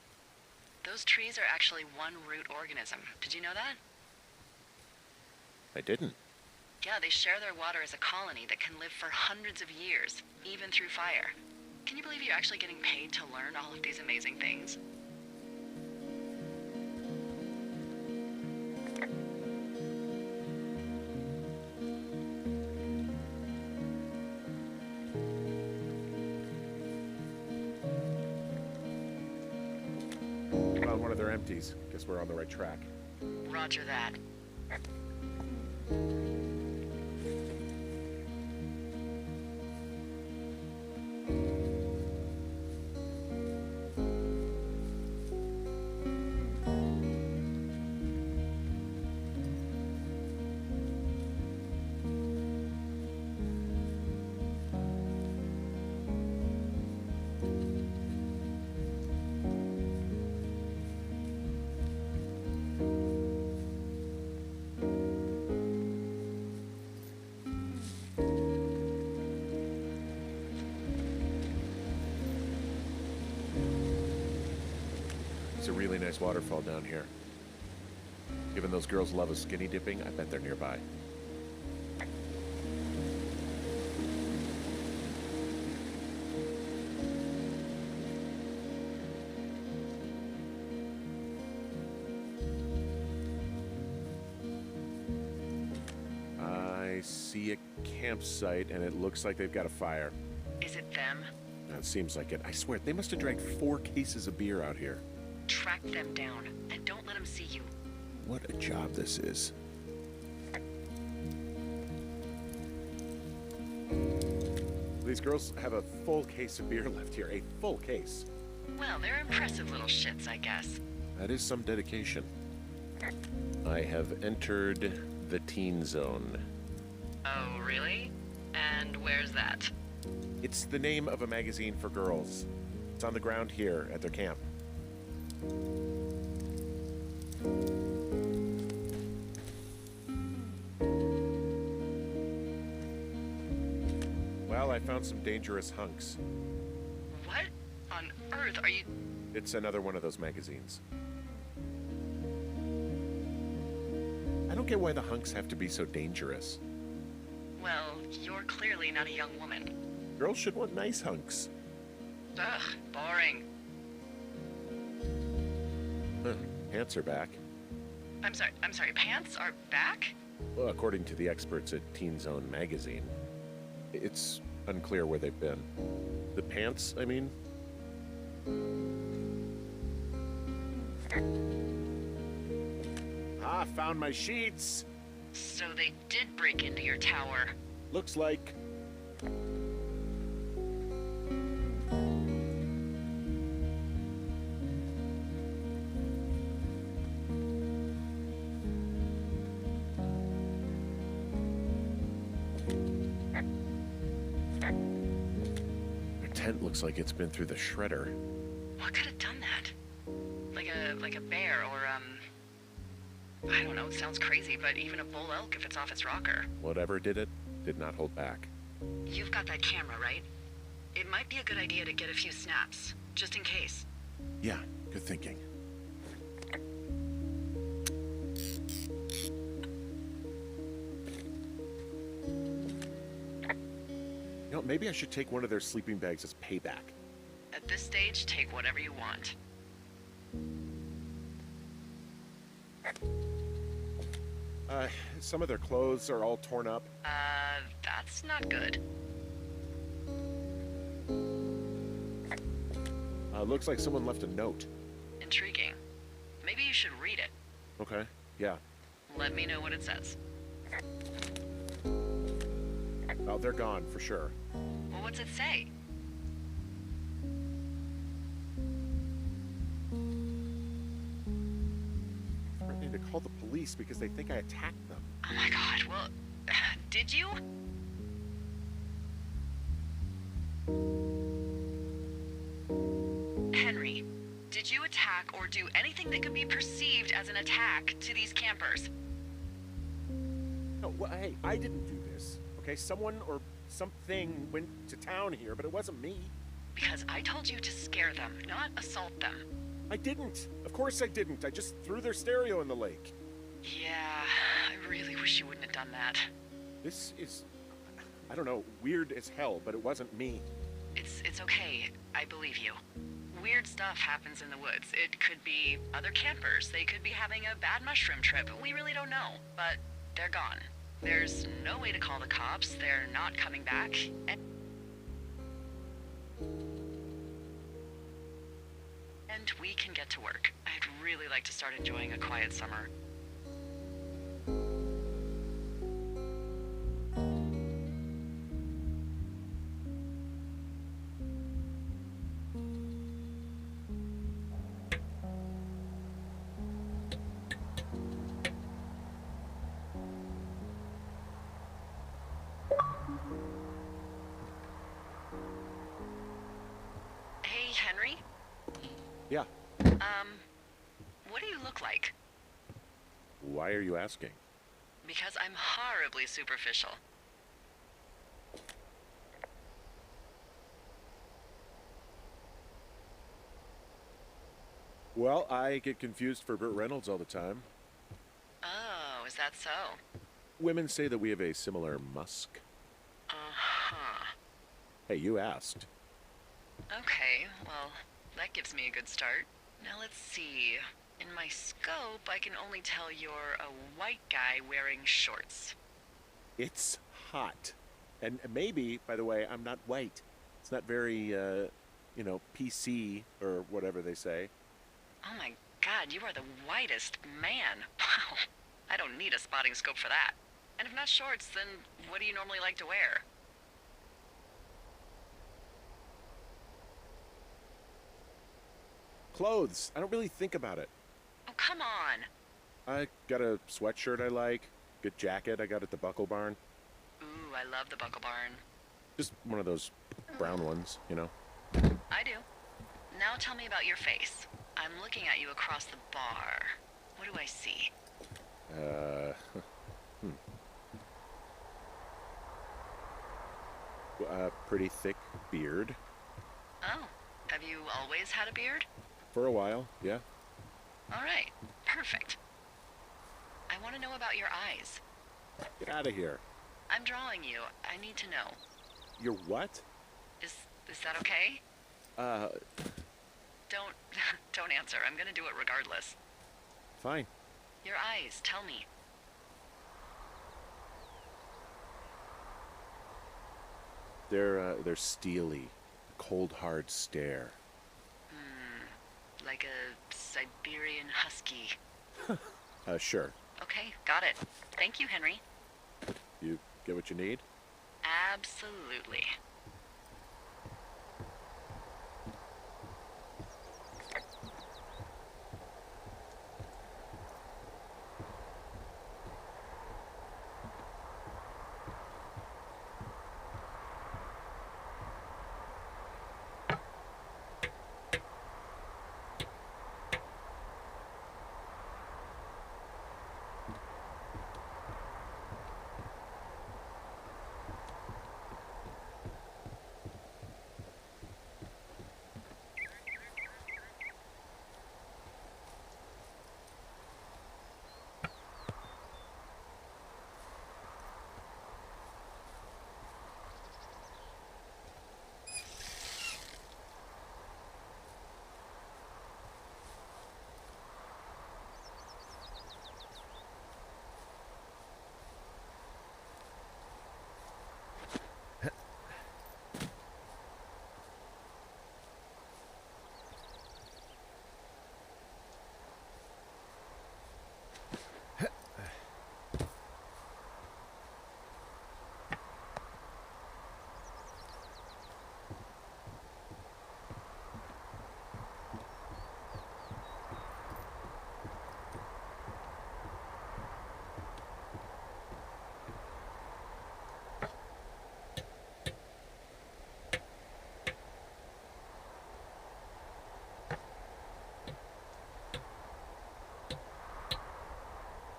Those trees are actually one root organism. Did you know that? I didn't. Yeah, they share their water as a colony that can live for hundreds of years, even through fire. Can you believe you're actually getting paid to learn all of these amazing things? Found one of their empties. Guess we're on the right track. Roger that. It's a really nice waterfall down here. Given those girls love a skinny dipping, I bet they're nearby. I see a campsite, and it looks like they've got a fire. Is it them? It seems like it. I swear, they must have drank 4 cases of beer out here. Track them down, and don't let them see you. What a job this is. These girls have a full case of beer left here. A full case. Well, they're impressive little shits, I guess. That is some dedication. I have entered the teen zone. Oh, really? And where's that? It's the name of a magazine for girls. It's on the ground here at their camp. Well, I found some dangerous hunks. What on earth are you... It's another one of those magazines. I don't get why the hunks have to be so dangerous. Well, you're clearly not a young woman. Girls should want nice hunks. Ugh, boring. Huh, pants are back. I'm sorry, pants are back? Well, according to the experts at Teen Zone magazine. It's unclear where they've been. The pants, I mean? Ah, found my sheets! So they did break into your tower. Looks like... tent looks like it's been through the shredder. What could have done that? Like a bear or, I don't know, it sounds crazy, but even a bull elk if it's off its rocker. Whatever did it, did not hold back. You've got that camera, right? It might be a good idea to get a few snaps, just in case. Yeah, good thinking. You know, maybe I should take one of their sleeping bags as payback. At this stage, take whatever you want. Some of their clothes are all torn up. That's not good. Looks like someone left a note. Intriguing. Maybe you should read it. Okay, yeah. Let me know what it says. Oh, they're gone, for sure. Well, what's it say? Threatening to call the police because they think I attacked them. Oh my god, well, did you? Henry, did you attack or do anything that could be perceived as an attack to these campers? No, well, hey, I didn't do this. Okay, someone or something went to town here, but it wasn't me. Because I told you to scare them, not assault them. I didn't. Of course I didn't. I just threw their stereo in the lake. Yeah, I really wish you wouldn't have done that. This is, I don't know, weird as hell, but it wasn't me. It's okay. I believe you. Weird stuff happens in the woods. It could be other campers. They could be having a bad mushroom trip. We really don't know. But they're gone. There's no way to call the cops. They're not coming back. And we can get to work. I'd really like to start enjoying a quiet summer. Hey, Henry? Yeah. What do you look like? Why are you asking? Because I'm horribly superficial. Well, I get confused for Burt Reynolds all the time. Oh, is that so? Women say that we have a similar musk. Uh-huh. Hey, you asked. Okay, well, that gives me a good start. Now let's see. In my scope, I can only tell you're a white guy wearing shorts. It's hot. And maybe, by the way, I'm not white. It's not very, PC or whatever they say. Oh my god, you are the whitest man. Wow. I don't need a spotting scope for that. And if not shorts, then what do you normally like to wear? Clothes. I don't really think about it. Oh, come on. I got a sweatshirt I like. Good jacket I got at the Buckle Barn. Ooh, I love the Buckle Barn. Just one of those brown ones, you know. I do. Now tell me about your face. I'm looking at you across the bar. What do I see? Pretty thick beard. Oh, have you always had a beard? For a while, yeah. All right, perfect. I want to know about your eyes. Get out of here. I'm drawing you. I need to know. You're what? Is that okay? Don't don't answer. I'm gonna do it regardless. Fine. Your eyes, tell me. They're steely. Cold, hard stare. Like a Siberian husky. Sure. Okay, got it. Thank you, Henry. You get what you need? Absolutely.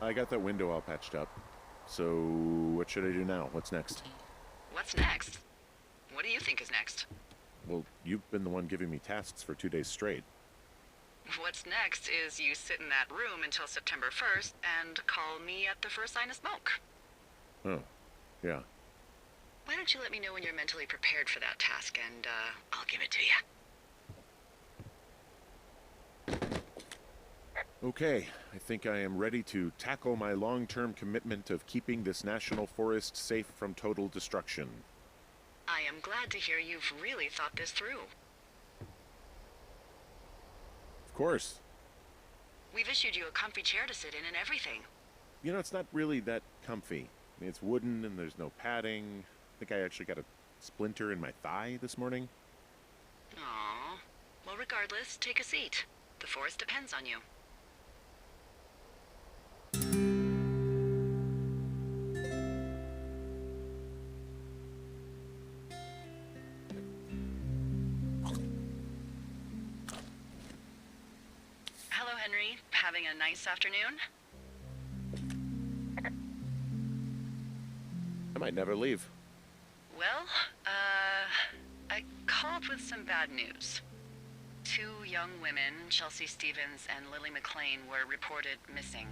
I got that window all patched up. So, what should I do now? What's next? What's next? What do you think is next? Well, you've been the one giving me tasks for 2 days straight. What's next is you sit in that room until September 1st and call me at the first sign of smoke. Oh, yeah. Why don't you let me know when you're mentally prepared for that task, and I'll give it to you. Okay, I think I am ready to tackle my long-term commitment of keeping this national forest safe from total destruction. I am glad to hear you've really thought this through. Of course. We've issued you a comfy chair to sit in and everything. You know, it's not really that comfy. I mean, it's wooden and there's no padding. I think I actually got a splinter in my thigh this morning. Aww. Well, regardless, take a seat. The forest depends on you. Hello, Henry. Having a nice afternoon? I might never leave. Well, I called with some bad news. 2 young women, Chelsea Stevens and Lily McLean, were reported missing.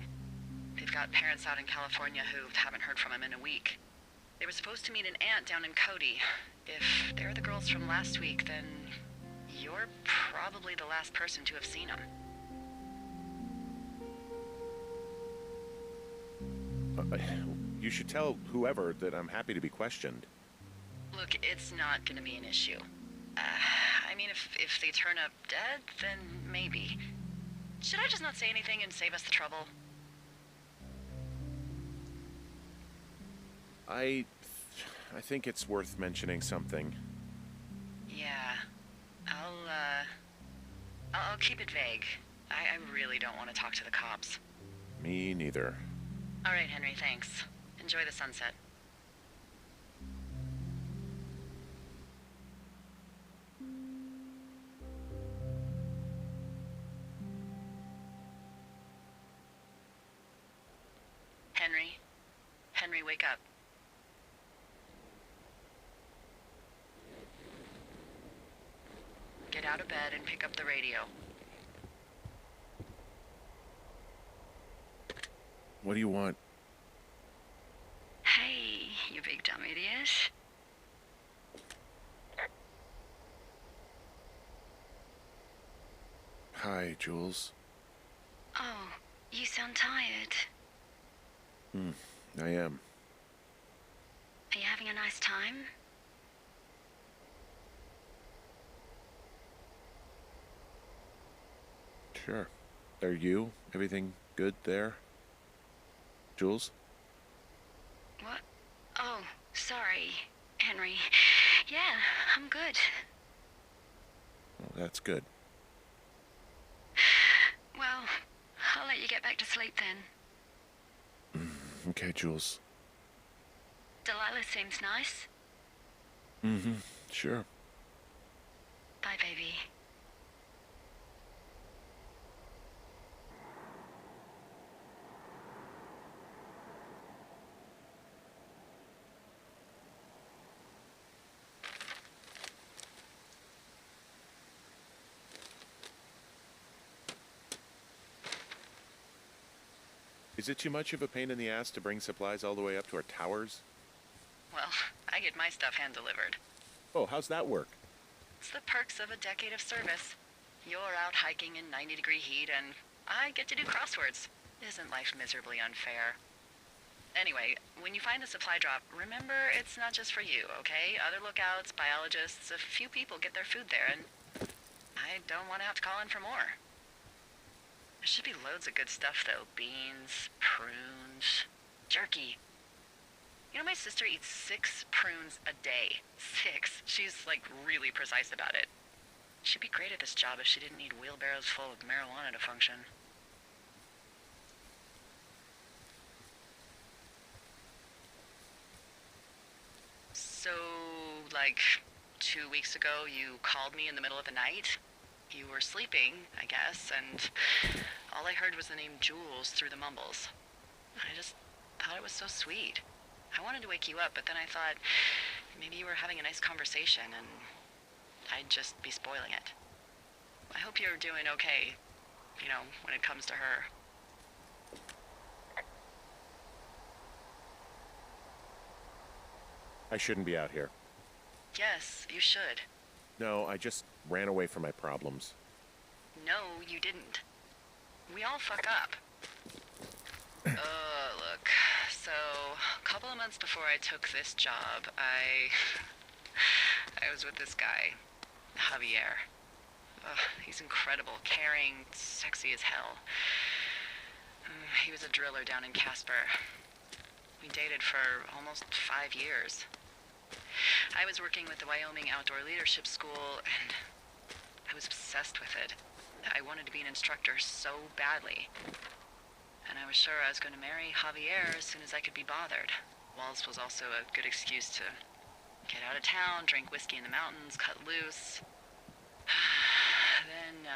They've got parents out in California who haven't heard from them in a week. They were supposed to meet an aunt down in Cody. If they're the girls from last week, then you're probably the last person to have seen them. You should tell whoever that I'm happy to be questioned. Look, it's not gonna be an issue. I mean, if they turn up dead, then maybe. Should I just not say anything and save us the trouble? I think it's worth mentioning something. Yeah. I'll keep it vague. I really don't want to talk to the cops. Me neither. All right, Henry, thanks. Enjoy the sunset. Henry? Henry, wake up. Get out of bed and pick up the radio. What do you want? Hey, you big dumb idiot. Hi, Jules. Oh, you sound tired. I am. Are you having a nice time? Sure. Are you? Everything good there? Jules? What? Oh, sorry, Henry. Yeah, I'm good. Well, that's good. Well, I'll let you get back to sleep then. Okay, Jules. Delilah seems nice. Sure. Bye, baby. Is it too much of a pain in the ass to bring supplies all the way up to our towers? Well, I get my stuff hand-delivered. Oh, how's that work? It's the perks of a decade of service. You're out hiking in 90-degree heat, and I get to do crosswords. Isn't life miserably unfair? Anyway, when you find a supply drop, remember it's not just for you, okay? Other lookouts, biologists, a few people get their food there, and I don't want to have to call in for more. There should be loads of good stuff, though. Beans, prunes, jerky. You know, my sister eats 6 prunes a day. 6. She's, like, really precise about it. She'd be great at this job if she didn't need wheelbarrows full of marijuana to function. So, like, 2 weeks ago, you called me in the middle of the night? You were sleeping, I guess, and all I heard was the name Jules through the mumbles. I just thought it was so sweet. I wanted to wake you up, but then I thought maybe you were having a nice conversation and I'd just be spoiling it. I hope you're doing okay, you know, when it comes to her. I shouldn't be out here. Yes, you should. No, I just ran away from my problems. No, you didn't. We all fuck up. Look. So, a couple of months before I took this job, I was with this guy, Javier. He's incredible, caring, sexy as hell. He was a driller down in Casper. We dated for almost 5 years. I was working with the Wyoming Outdoor Leadership School, and I was obsessed with it. I wanted to be an instructor so badly. And I was sure I was going to marry Javier as soon as I could be bothered. Walls was also a good excuse to get out of town, drink whiskey in the mountains, cut loose. Then,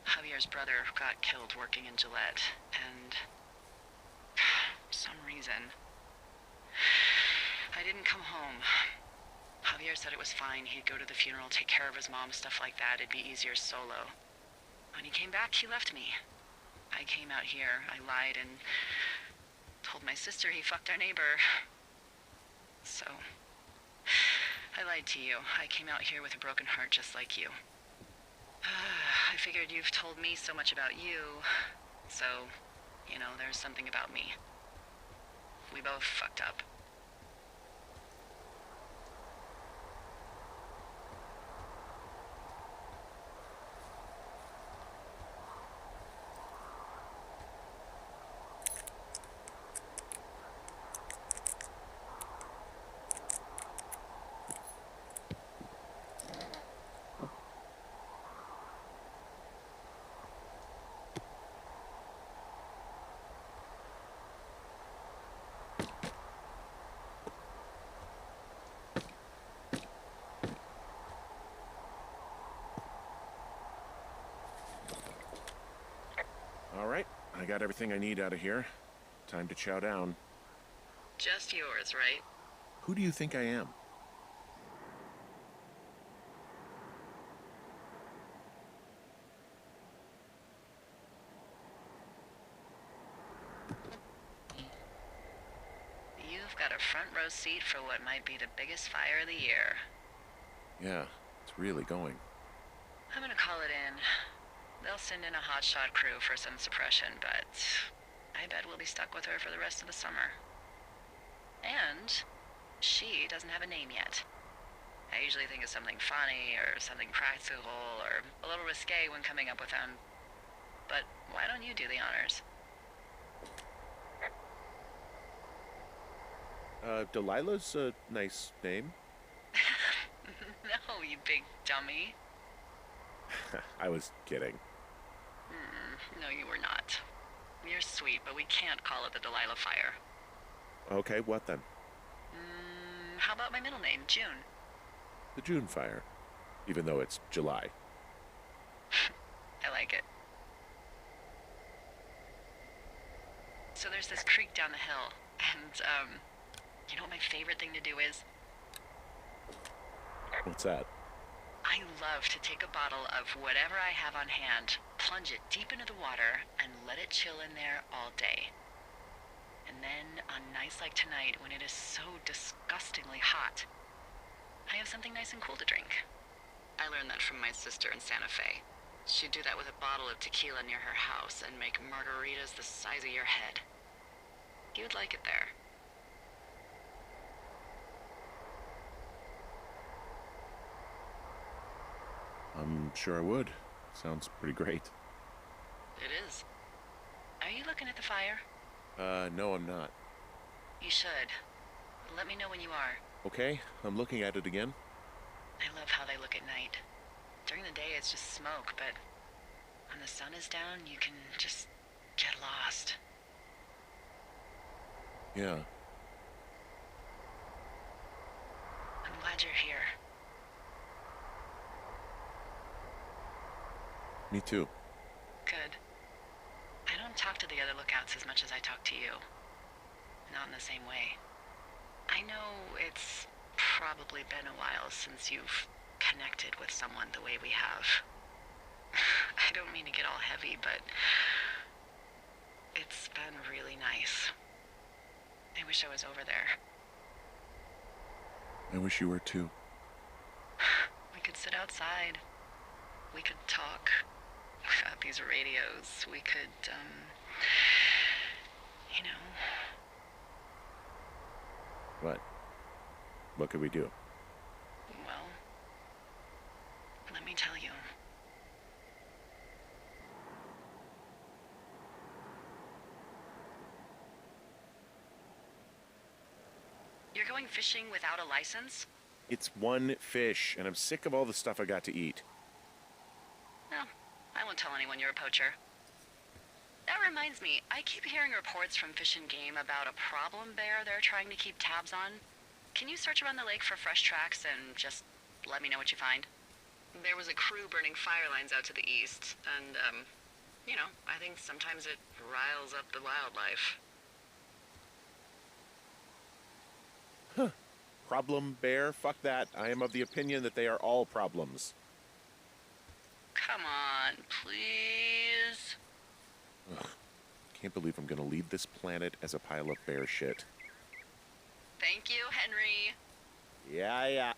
Javier's brother got killed working in Gillette, and for some reason, I didn't come home. Javier said it was fine. He'd go to the funeral, take care of his mom, stuff like that. It'd be easier solo. When he came back, he left me. I came out here. I lied and told my sister he fucked our neighbor. So, I lied to you. I came out here with a broken heart just like you. I figured you've told me so much about you, so, you know, there's something about me. We both fucked up. All right, I got everything I need out of here. Time to chow down. Just yours, right? Who do you think I am? You've got a front row seat for what might be the biggest fire of the year. Yeah, it's really going. I'm gonna call it in. They'll send in a hotshot crew for some suppression, but I bet we'll be stuck with her for the rest of the summer. And she doesn't have a name yet. I usually think of something funny or something practical or a little risque when coming up with them. But why don't you do the honors? Delilah's a nice name. No, you big dummy. I was kidding. No, you were not. You're sweet, but we can't call it the Delilah Fire. Okay, what then? How about my middle name, June? The June fire. Even though it's July. I like it. So there's this creek down the hill, and, you know what my favorite thing to do is? What's that? I love to take a bottle of whatever I have on hand, plunge it deep into the water, and let it chill in there all day. And then, on nights like tonight, when it is so disgustingly hot, I have something nice and cool to drink. I learned that from my sister in Santa Fe. She'd do that with a bottle of tequila near her house and make margaritas the size of your head. You'd like it there. I'm sure I would. Sounds pretty great. It is. Are you looking at the fire? No, I'm not. You should. Let me know when you are. Okay, I'm looking at it again. I love how they look at night. During the day, it's just smoke, but when the sun is down, you can just get lost. Yeah. I'm glad you're here. Me too. Good. I don't talk to the other lookouts lookouts as much as I talk to you. Not in the same way. I know it's probably been a while since you've connected with someone the way we have. I don't mean to get all heavy, but it's been really nice. I wish I was over there. I wish you were too. We could sit outside. We could talk about these radios. We could, you know. What? What could we do? Well, let me tell you. You're going fishing without a license? It's one fish, and I'm sick of all the stuff I got to eat. No, I won't tell anyone you're a poacher. That reminds me, I keep hearing reports from Fish and Game about a problem bear they're trying to keep tabs on. Can you search around the lake for fresh tracks and just let me know what you find? There was a crew burning fire lines out to the east, and, you know, I think sometimes it riles up the wildlife. Problem bear? Fuck that. I am of the opinion that they are all problems. Come on, please. Ugh. Can't believe I'm gonna leave this planet as a pile of bear shit. Thank you, Henry. Yeah.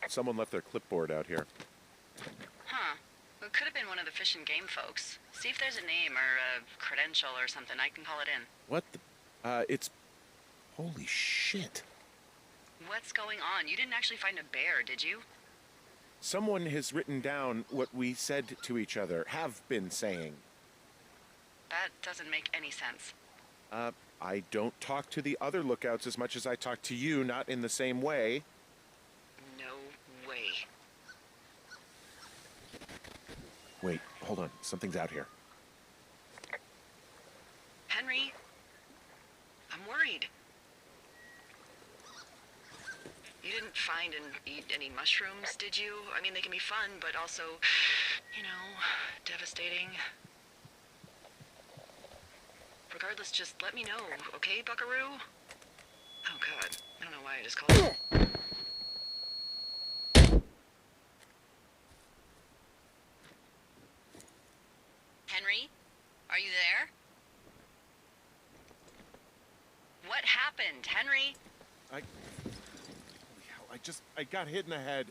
Someone left their clipboard out here. Huh. It could have been one of the Fish and Game folks. See if there's a name or a credential or something. I can call it in. What the? It's... Holy shit. What's going on? You didn't actually find a bear, did you? Someone has written down what we said to each other, have been saying. That doesn't make any sense. I don't talk to the other lookouts as much as I talk to you, not in the same way. No way. Wait, hold on. Something's out here. Henry? I'm worried. You didn't find and eat any mushrooms, did you? I mean, they can be fun, but also, you know, devastating. Regardless, just let me know, okay, buckaroo? Oh, God. I don't know why I just called you. Henry? Are you there? What happened, Henry? I got hit in the head.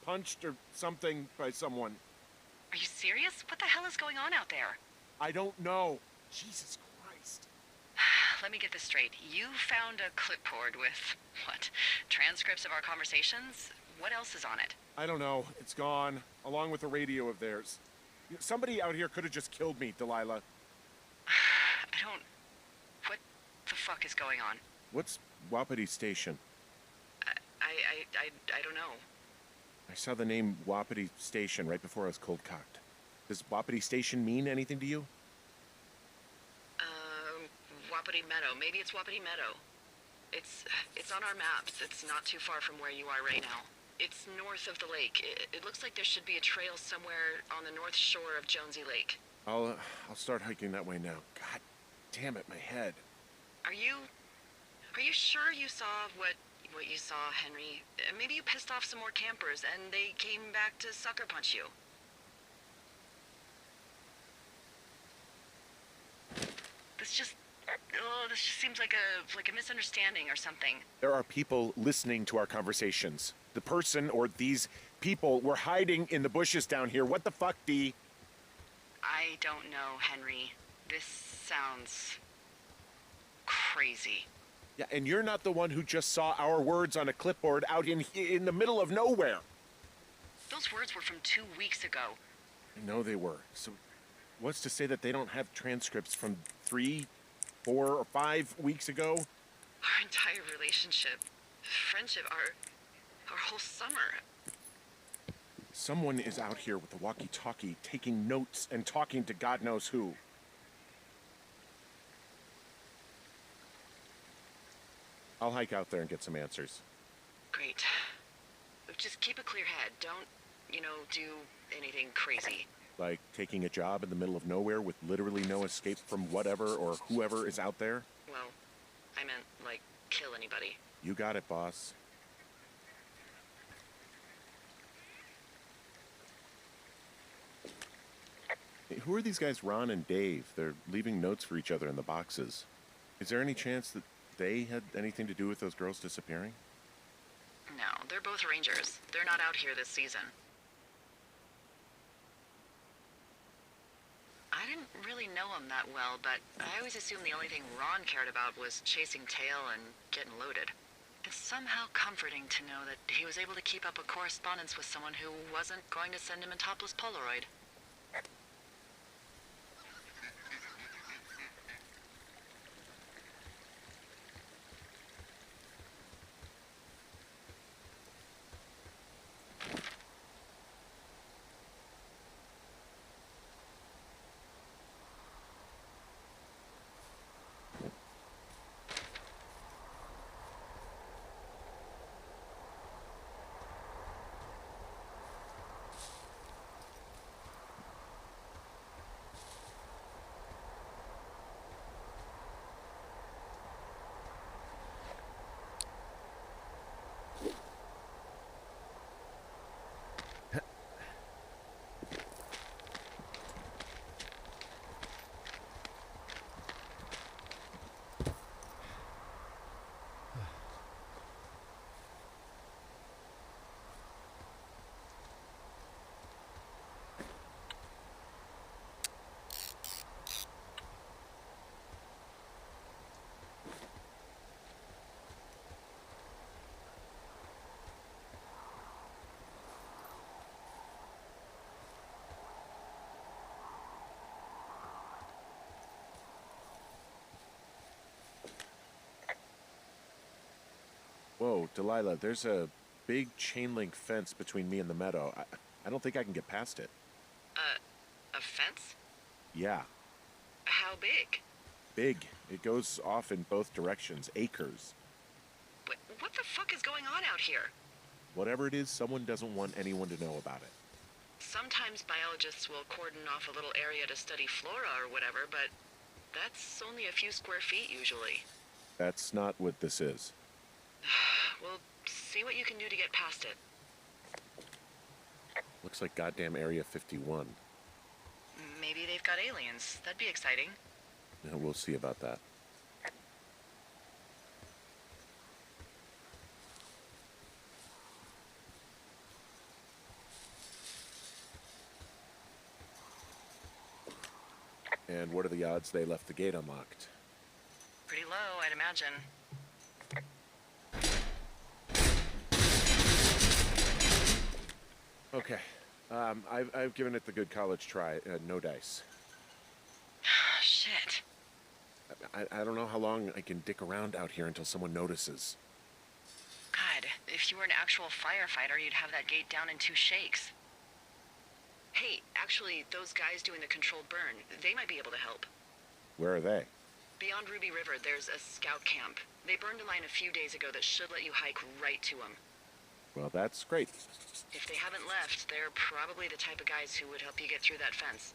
Punched or something by someone. Are you serious? What the hell is going on out there? I don't know. Jesus Christ. Let me get this straight. You found a clipboard with, what, transcripts of our conversations? What else is on it? I don't know. It's gone, along with the radio of theirs. Somebody out here could have just killed me, Delilah. What the fuck is going on? What's Wapiti Station? I don't know. I saw the name Wapiti Station right before I was cold-cocked. Does Wapiti Station mean anything to you? Wapiti Meadow. Maybe it's Wapiti Meadow. It's on our maps. It's not too far from where you are right now. It's north of the lake. It looks like there should be a trail somewhere on the north shore of Jonesy Lake. I'll start hiking that way now. God damn it, my head. Are you sure you saw what you saw, Henry? Maybe you pissed off some more campers and they came back to sucker punch you. This just seems like a misunderstanding or something. There are people listening to our conversations. The person or these people were hiding in the bushes down here. What the fuck, Dee? I don't know, Henry. This sounds crazy. Yeah, and you're not the one who just saw our words on a clipboard out in the middle of nowhere. Those words were from 2 weeks ago. I know they were. So what's to say that they don't have transcripts from 3, 4, or 5 weeks ago? Our entire relationship, friendship, our whole summer. Someone is out here with the walkie-talkie taking notes and talking to God knows who. I'll hike out there and get some answers. Great. Just keep a clear head. Don't, do anything crazy. Like taking a job in the middle of nowhere with literally no escape from whatever or whoever is out there? Well, I meant, kill anybody. You got it, boss. Hey, who are these guys, Ron and Dave? They're leaving notes for each other in the boxes. Is there any chance that they had anything to do with those girls disappearing? No, they're both rangers. They're not out here this season. I didn't really know him that well, but I always assumed the only thing Ron cared about was chasing tail and getting loaded. It's somehow comforting to know that he was able to keep up a correspondence with someone who wasn't going to send him a topless Polaroid. Whoa, Delilah, there's a big chain link fence between me and the meadow. I don't think I can get past it. A fence? Yeah, How big? big. It goes off in both directions, acres. What the fuck is going on out here? Whatever it is, someone doesn't want anyone to know about it. Sometimes biologists will cordon off a little area to study flora or whatever, but that's only a few square feet usually. That's not what this is. Well, see what you can do to get past it. Looks like goddamn Area 51. Maybe they've got aliens. That'd be exciting. Yeah, we'll see about that. And what are the odds they left the gate unlocked? Pretty low, I'd imagine. Okay. I've given it the good college try. No dice. Shit. I don't know how long I can dick around out here until someone notices. God, if you were an actual firefighter, you'd have that gate down in 2 shakes. Hey, actually, those guys doing the controlled burn, they might be able to help. Where are they? Beyond Ruby River, there's a scout camp. They burned a line a few days ago that should let you hike right to them. Well, that's great. If they haven't left, they're probably the type of guys who would help you get through that fence.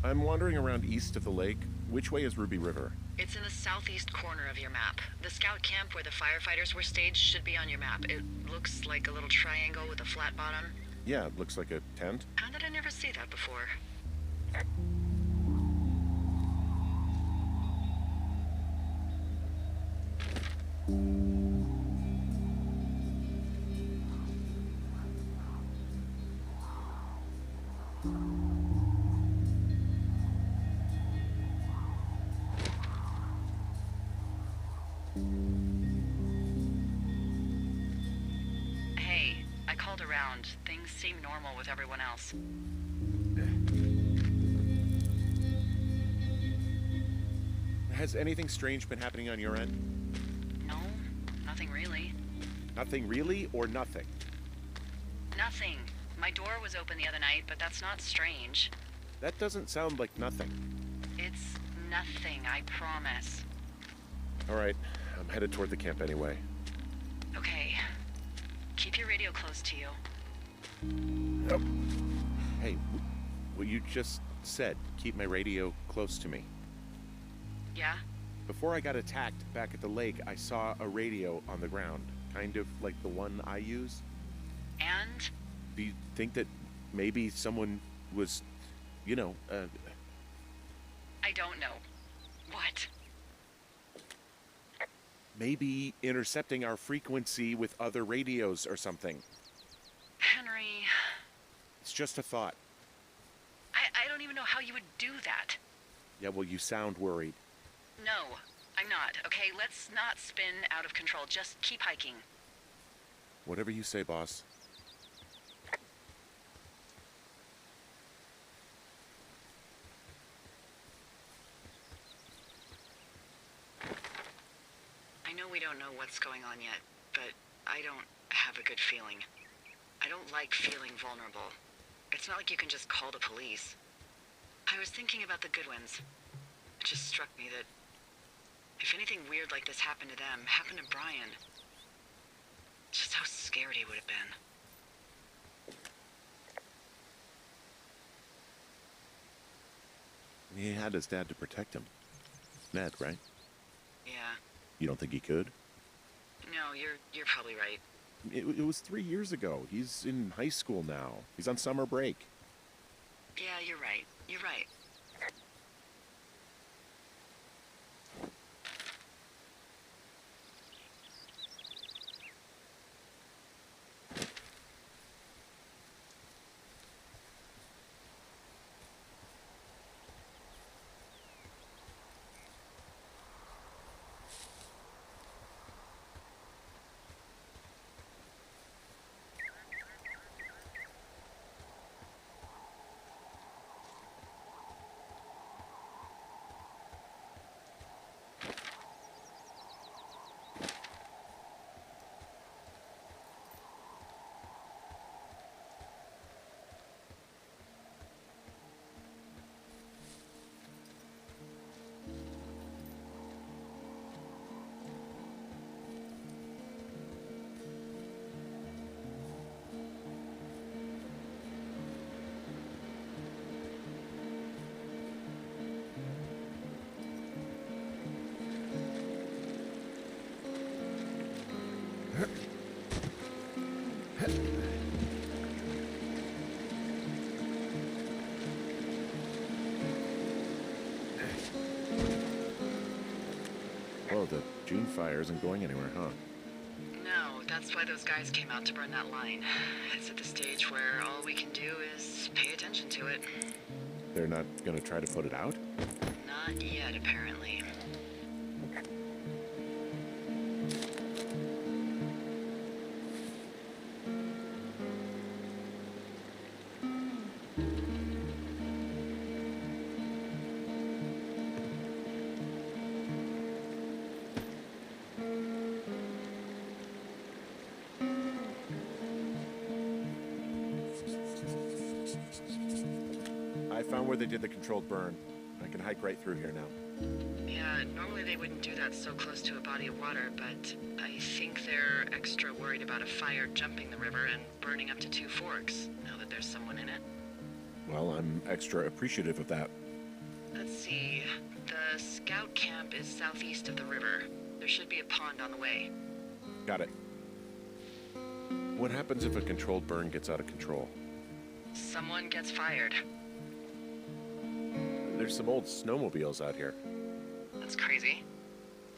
I'm wandering around east of the lake. Which way is Ruby River? It's in the southeast corner of your map. The scout camp where the firefighters were staged should be on your map. It looks like a little triangle with a flat bottom. Yeah, it looks like a tent. How did I never see that before? Hey, I called around. Things seem normal with everyone else. Has anything strange been happening on your end? No, nothing really. Nothing really, or nothing? Nothing. My door was open the other night, but that's not strange. That doesn't sound like nothing. It's nothing, I promise. All right, I'm headed toward the camp anyway. Okay. Keep your radio close to you. Oh. Hey, what you just said, keep my radio close to me. Yeah? Before I got attacked back at the lake, I saw a radio on the ground, kind of like the one I use. And? Do you think that maybe someone was, I don't know. What? maybe intercepting our frequency with other radios or something? Henry... It's just a thought. I don't even know how you would do that. Yeah, well, you sound worried. No, I'm not. Okay, let's not spin out of control. Just keep hiking. Whatever you say, boss. I know we don't know what's going on yet, but I don't have a good feeling. I don't like feeling vulnerable. It's not like you can just call the police. I was thinking about the Goodwins. It just struck me that if anything weird like this happened to them, happened to Brian, just how scared he would have been. He had his dad to protect him. Ned, right? Yeah. You don't think he could? No, you're probably right. It was 3 years ago. He's in high school now. He's on summer break. Yeah, you're right. You're right. Oh, the June fire isn't going anywhere, huh? No, that's why those guys came out to burn that line. It's at the stage where all we can do is pay attention to it. They're not gonna try to put it out? Not yet, apparently. I found where they did the controlled burn. I can hike right through here now. Yeah, normally they wouldn't do that so close to a body of water, but I think they're extra worried about a fire jumping the river and burning up to 2 forks, now that there's someone in it. Well, I'm extra appreciative of that. Let's see. The scout camp is southeast of the river. There should be a pond on the way. Got it. What happens if a controlled burn gets out of control? Someone gets fired. There's some old snowmobiles out here. That's crazy.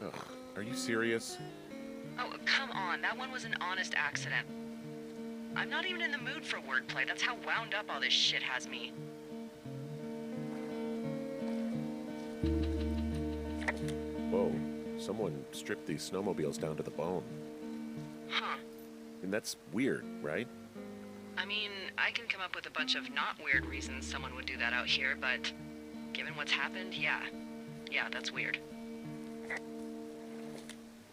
Ugh, are you serious? Oh, come on. That one was an honest accident. I'm not even in the mood for wordplay. That's how wound up all this shit has me. Whoa, someone stripped these snowmobiles down to the bone. Huh. And that's weird, right? I mean, I can come up with a bunch of not weird reasons someone would do that out here, but given what's happened, yeah. Yeah, that's weird.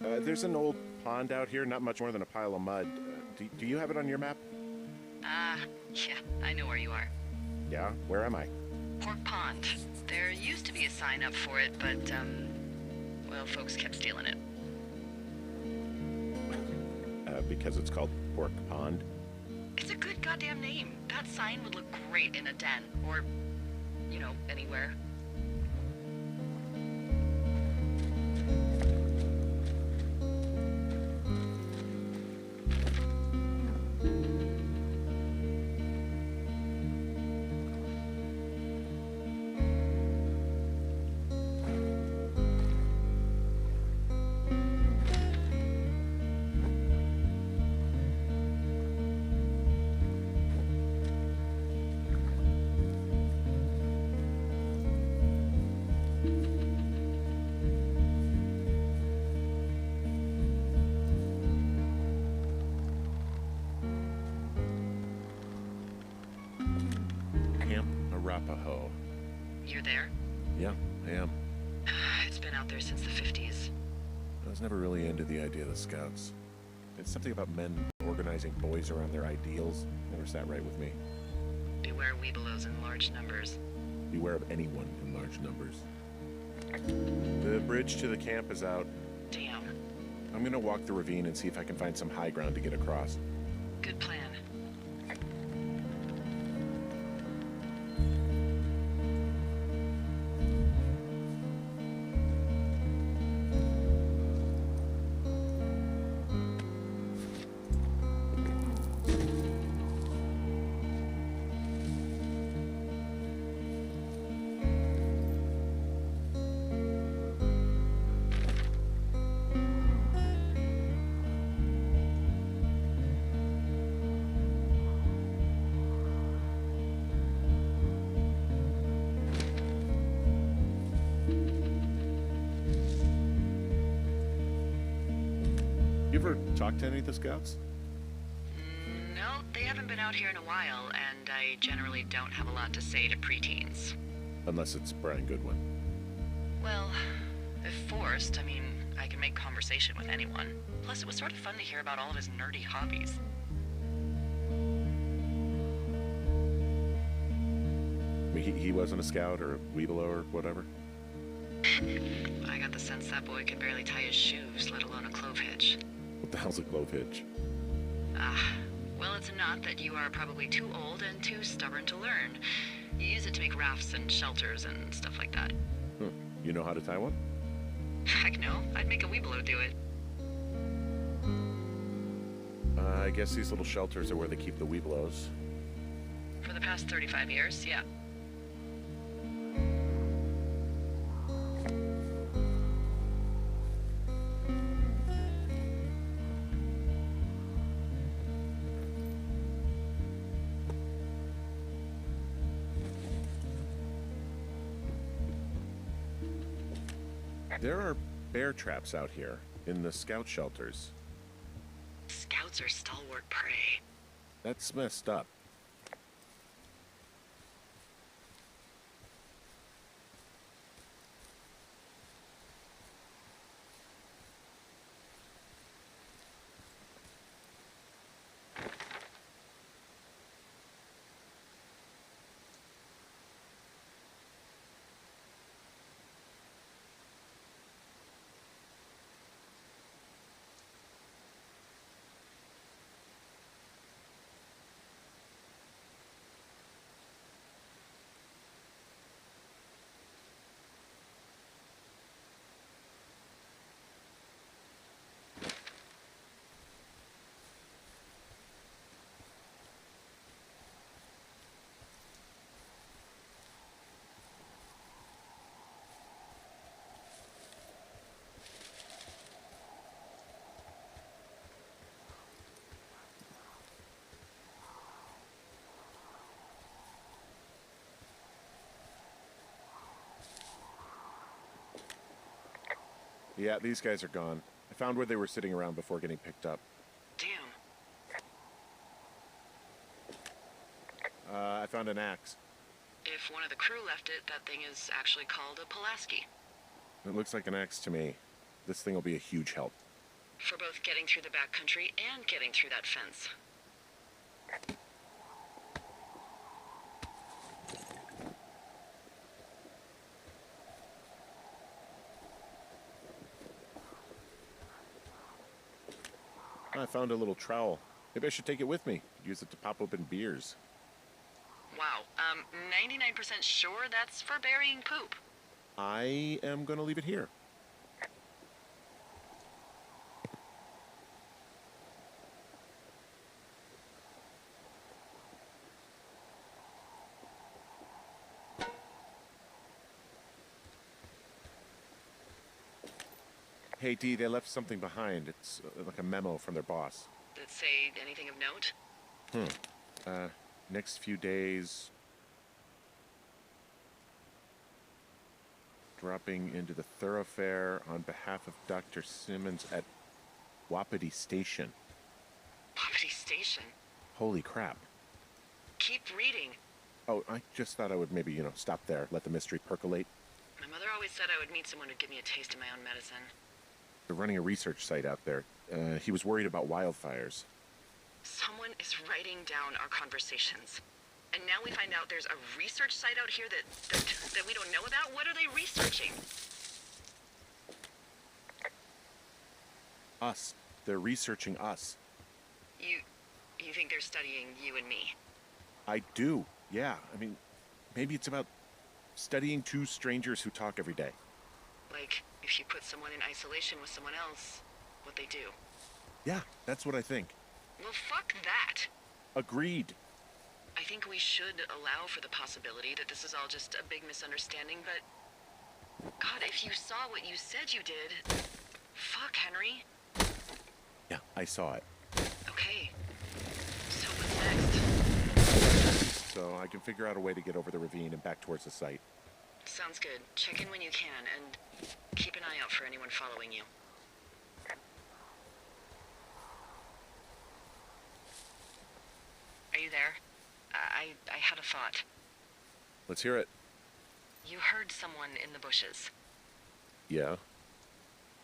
There's an old pond out here, not much more than a pile of mud. Do you have it on your map? Yeah, I know where you are. Yeah? Where am I? Pork Pond. There used to be a sign up for it, but, well, folks kept stealing it. Because it's called Pork Pond? It's a good goddamn name. That sign would look great in a den, or, you know, anywhere. You're there? Yeah, I am. It's been out there since the 50s. I was never really into the idea of the Scouts. It's something about men organizing boys around their ideals. Never sat right with me. Beware weebelows in large numbers. Beware of anyone in large numbers. The bridge to the camp is out. Damn. I'm gonna walk the ravine and see if I can find some high ground to get across. Good plan. You ever talked to any of the Scouts? No, they haven't been out here in a while, and I generally don't have a lot to say to preteens. Unless it's Brian Goodwin. Well, if forced, I mean, I can make conversation with anyone. Plus, it was sort of fun to hear about all of his nerdy hobbies. I mean, he wasn't a Scout or a Weebelo or whatever? I got the sense that boy could barely tie his shoes, let alone a clove hitch. What the hell's a clove hitch? Well, it's a knot that you are probably too old and too stubborn to learn. You use it to make rafts and shelters and stuff like that. You know how to tie one? Heck no, I'd make a weebelow do it. I guess these little shelters are where they keep the Weebelos. For the past 35 years, yeah. There are bear traps out here in the scout shelters. Scouts are stalwart prey. That's messed up. Yeah, these guys are gone. I found where they were sitting around before getting picked up. Damn. I found an axe. If one of the crew left it, that thing is actually called a Pulaski. It looks like an axe to me. This thing will be a huge help. For both getting through the backcountry and getting through that fence. I found a little trowel. Maybe I should take it with me. Use it to pop open beers. Wow, 99% sure that's for burying poop. I am gonna leave it here. Hey, Dee, they left something behind. It's like a memo from their boss. Did it say anything of note? Next few days... dropping into the thoroughfare on behalf of Dr. Simmons at Wapiti Station. Wapiti Station? Holy crap. Keep reading. Oh, I just thought I would maybe, stop there, let the mystery percolate. My mother always said I would meet someone who'd give me a taste of my own medicine. They're running a research site out there. He was worried about wildfires. Someone is writing down our conversations. And now we find out there's a research site out here that we don't know about? What are they researching? Us. They're researching us. You think they're studying you and me? I do, yeah. I mean, maybe it's about studying two strangers who talk every day. Like, if you put someone in isolation with someone else, what they do. Yeah, that's what I think. Well, fuck that. Agreed. I think we should allow for the possibility that this is all just a big misunderstanding, but... God, if you saw what you said you did... Fuck, Henry. Yeah, I saw it. Okay. So what's next? So I can figure out a way to get over the ravine and back towards the site. Sounds good. Check in when you can, and keep an eye out for anyone following you. Are you there? I had a thought. Let's hear it. You heard someone in the bushes. Yeah?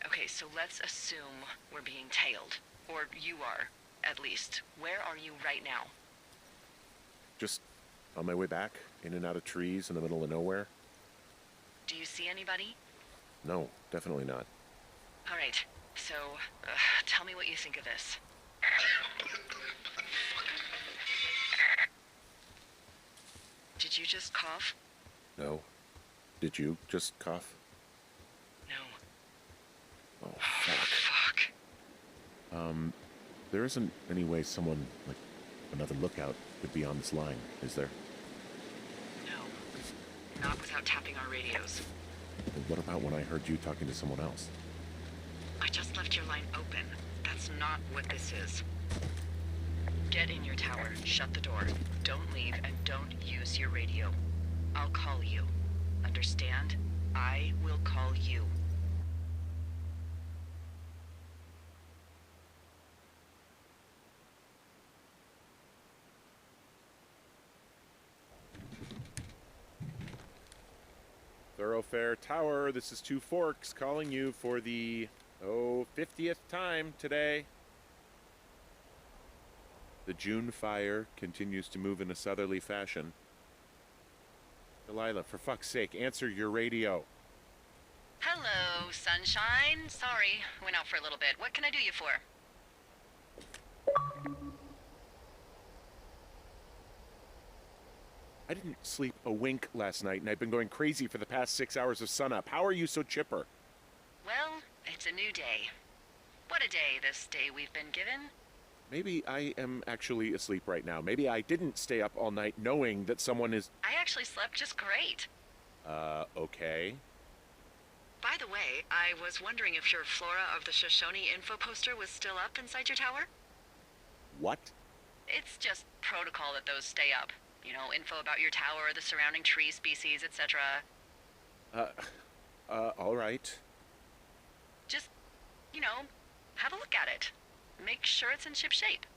Okay, so let's assume we're being tailed. Or you are, at least. Where are you right now? Just on my way back, in and out of trees in the middle of nowhere. Do you see anybody? No, definitely not. All right, so tell me what you think of this. Did you just cough? No. Did you just cough? No. Oh, fuck. Fuck. There isn't any way someone, like another lookout, could be on this line, is there? No. Not without tapping our radios. And what about when I heard you talking to someone else? I just left your line open. That's not what this is. Get in your tower, shut the door, don't leave, and don't use your radio. I'll call you. Understand? I will call you. Thoroughfare Tower, this is Two Forks calling you for the, 50th time today. The June fire continues to move in a southerly fashion. Delilah, for fuck's sake, answer your radio. Hello, sunshine. Sorry, went out for a little bit. What can I do you for? I didn't sleep a wink last night, and I've been going crazy for the past 6 hours of sunup. How are you so chipper? Well, it's a new day. What a day, this day we've been given. Maybe I am actually asleep right now. Maybe I didn't stay up all night knowing that someone is... I actually slept just great. Okay. By the way, I was wondering if your Flora of the Shoshone info poster was still up inside your tower? What? It's just protocol that those stay up. You know, info about your tower, the surrounding tree species, etc. All right. Just, you know, have a look at it. Make sure it's in ship shape.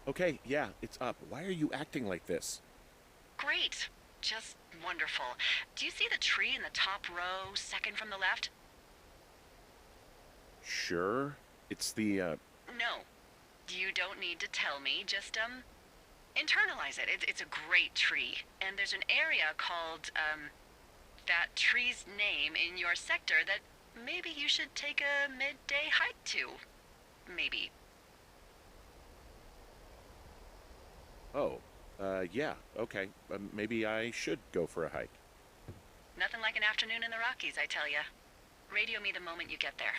Okay, yeah, it's up. Why are you acting like this? Great. Just wonderful. Do you see the tree in the top row, second from the left? Sure. It's the, No. You don't need to tell me. Just, internalize it. It's a great tree. And there's an area called, that tree's name in your sector that maybe you should take a midday hike to. Maybe. Oh, yeah, okay. Maybe I should go for a hike. Nothing like an afternoon in the Rockies, I tell ya. Radio me the moment you get there.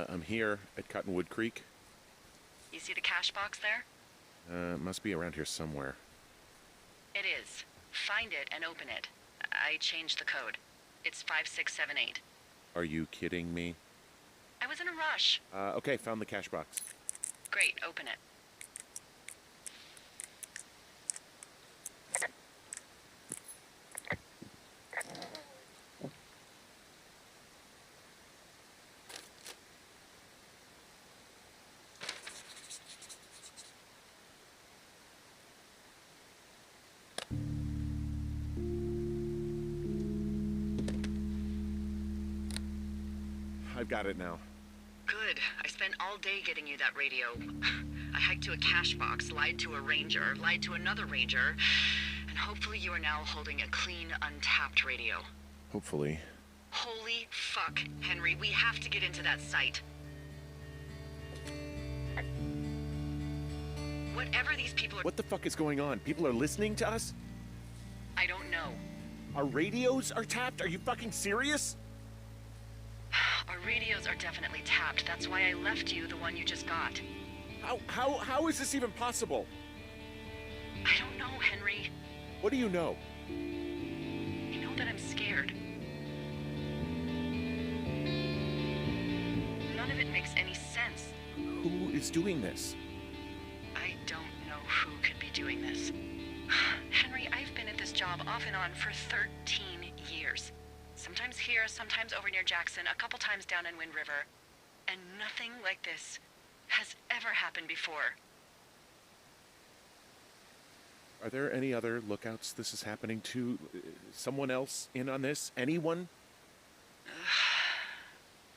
I'm here at Cottonwood Creek. You see the cash box there? It must be around here somewhere. It is. Find it and open it. I changed the code. It's 5678. Are you kidding me? I was in a rush. Okay, found the cash box. Great, open it. I've got it now. Good. I spent all day getting you that radio. I hiked to a cash box, lied to a ranger, lied to another ranger, and hopefully you are now holding a clean, untapped radio. Hopefully. Holy fuck, Henry, we have to get into that site. Whatever these people are... What the fuck is going on? People are listening to us? I don't know. Our radios are tapped? Are you fucking serious? Our radios are definitely tapped. That's why I left you the one you just got. How is this even possible? I don't know, Henry. What do you know? You know that I'm scared. None of it makes any sense. Who is doing this? I don't know who could be doing this. Henry, I've been at this job off and on for 13 years. Sometimes here, sometimes over near Jackson, a couple times down in Wind River. And nothing like this has ever happened before. Are there any other lookouts this is happening to? Someone else in on this? Anyone?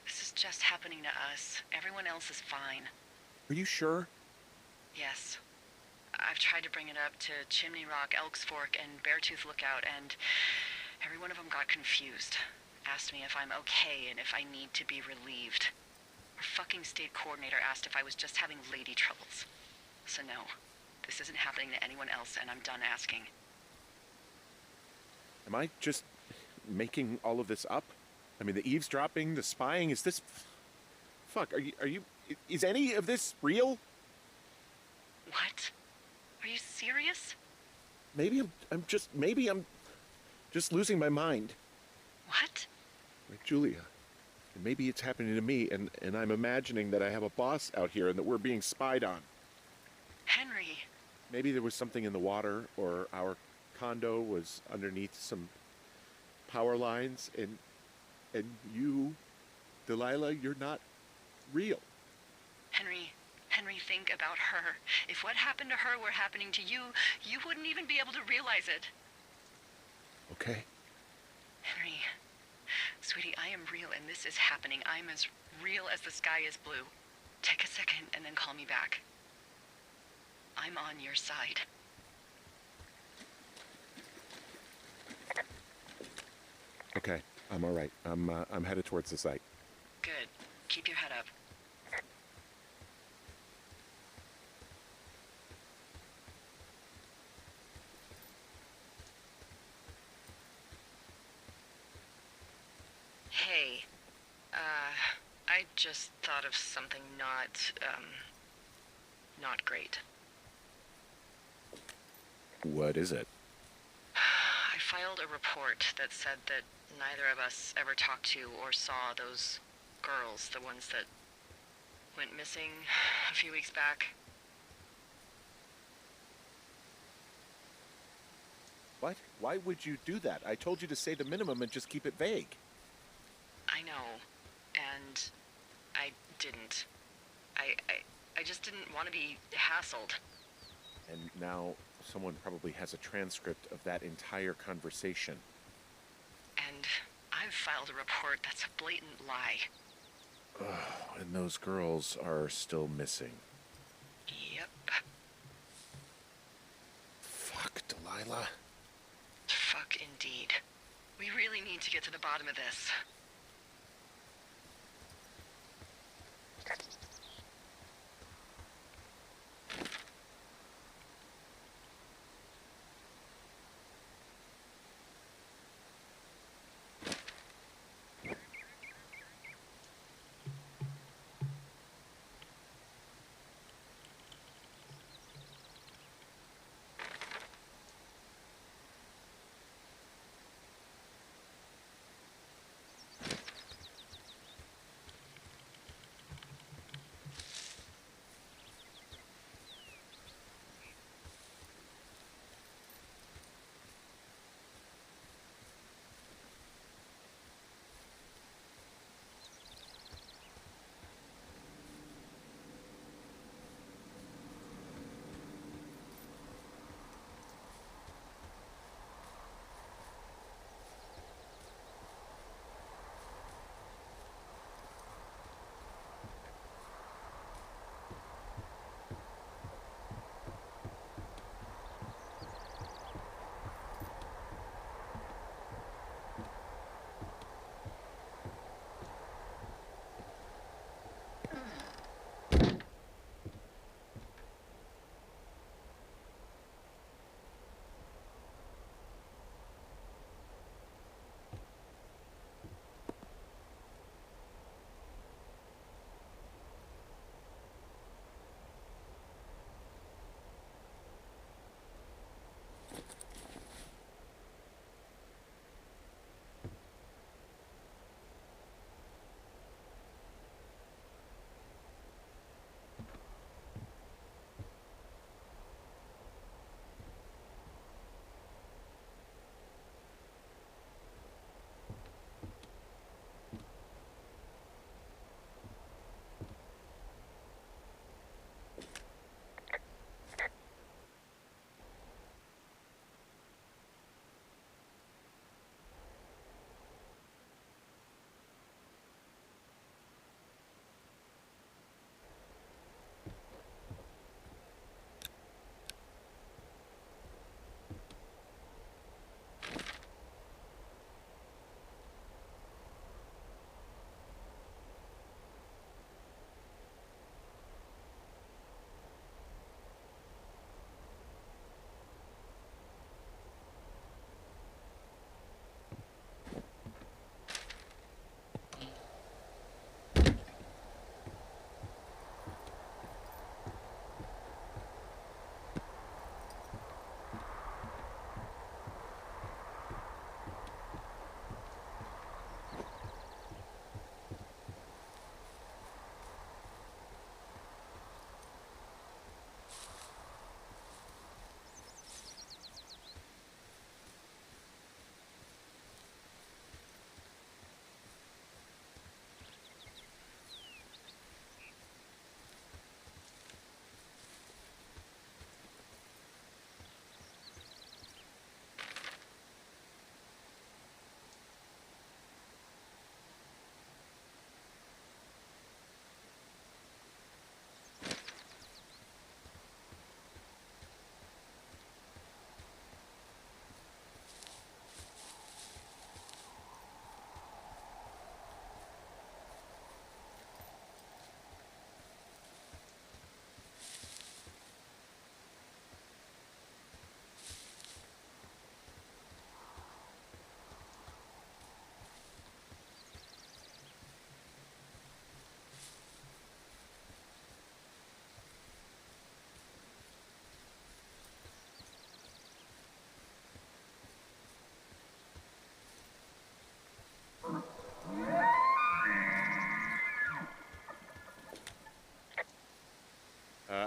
This is just happening to us. Everyone else is fine. Are you sure? Yes. I've tried to bring it up to Chimney Rock, Elks Fork, and Beartooth Lookout, and every one of them got confused. Asked me if I'm okay and if I need to be relieved. Our fucking state coordinator asked if I was just having lady troubles. So no, this isn't happening to anyone else, and I'm done asking. Am I just making all of this up? I mean, the eavesdropping, the spying, is this... Fuck, is any of this real? What? Are you serious? Maybe I'm just losing my mind. What? Like Julia. And maybe it's happening to me, and I'm imagining that I have a boss out here and that we're being spied on. Henry. Maybe there was something in the water, or our condo was underneath some power lines, and you, Delilah, you're not real. Henry, think about her. If what happened to her were happening to you, you wouldn't even be able to realize it. Okay. Henry, sweetie, I am real and this is happening. I'm as real as the sky is blue. Take a second and then call me back. I'm on your side. Okay, I'm all right. I'm headed towards the site. Good. Keep your head up. Hey, I just thought of something not great. What is it? I filed a report that said that neither of us ever talked to or saw those girls, the ones that went missing a few weeks back. What? Why would you do that? I told you to say the minimum and just keep it vague. I know, and I didn't. I just didn't want to be hassled. And now someone probably has a transcript of that entire conversation. And I've filed a report that's a blatant lie. Oh, and those girls are still missing. Yep. Fuck, Delilah. Fuck indeed. We really need to get to the bottom of this.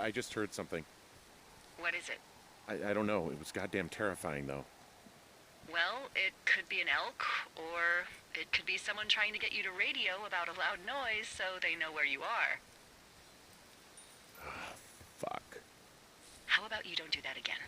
I just heard something. What is it? I don't know. It was goddamn terrifying, though. Well, it could be an elk, or it could be someone trying to get you to radio about a loud noise so they know where you are. Fuck. How about you don't do that again?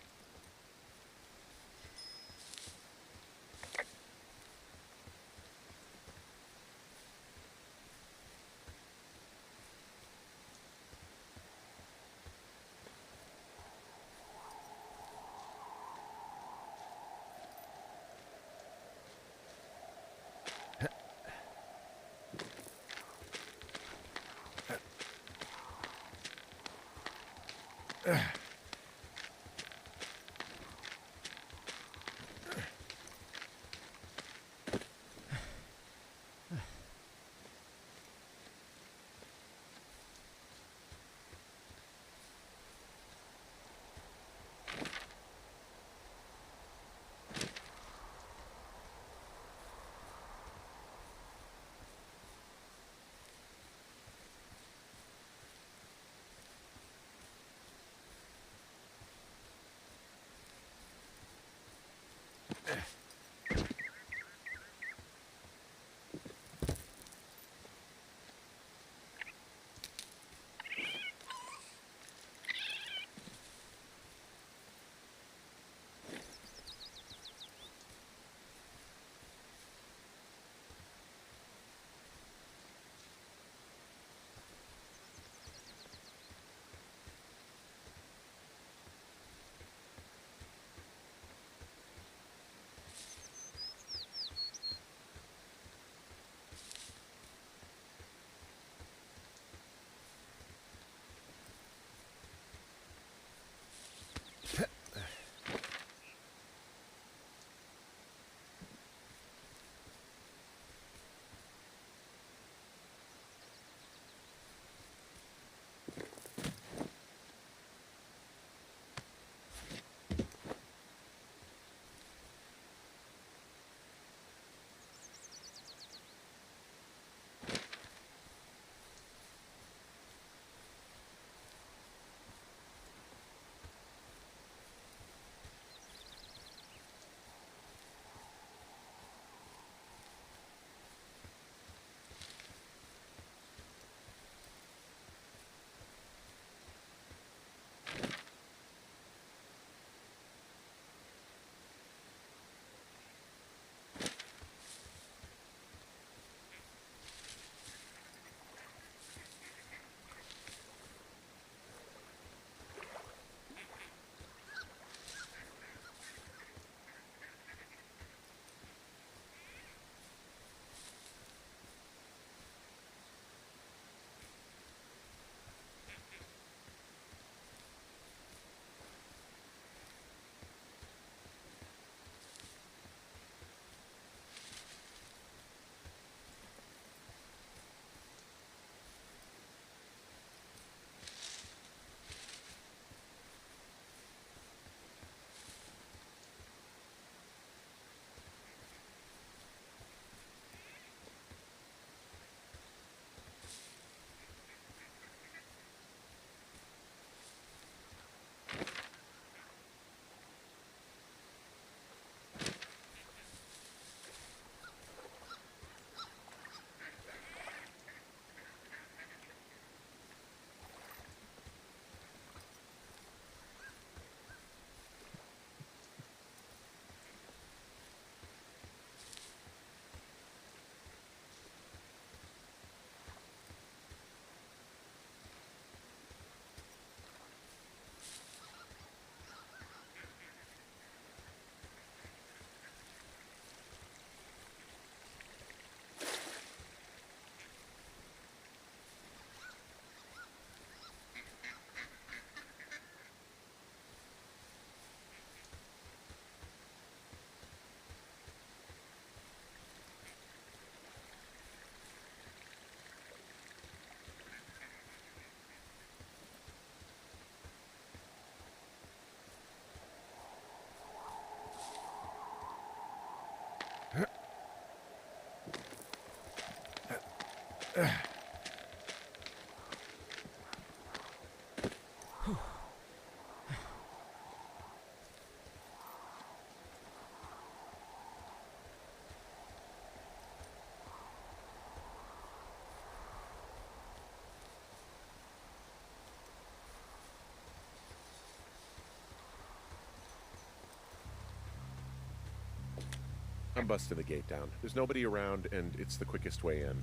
I'm busting the gate down. There's nobody around, and it's the quickest way in.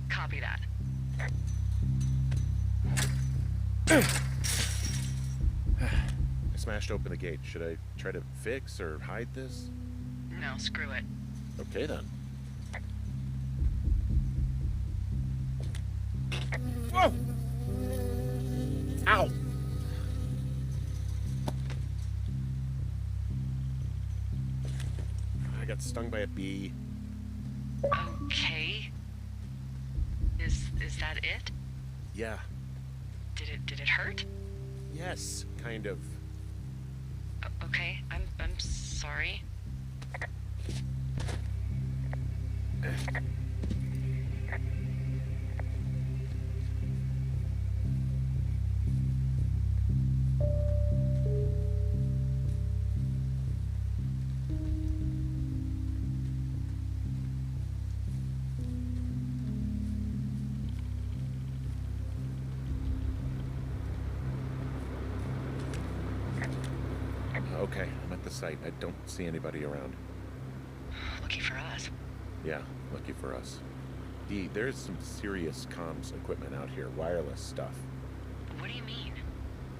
Copy that. I smashed open the gate. Should I try to fix or hide this? No, screw it. Okay, then. Whoa! Ow! I got stung by a bee. Okay. Is that it? Yeah. Did it hurt? Yes, kind of. Okay, I'm sorry. Okay, I'm at the site. I don't see anybody around. Lucky for us. Yeah, lucky for us. Dee, there's some serious comms equipment out here, wireless stuff. What do you mean?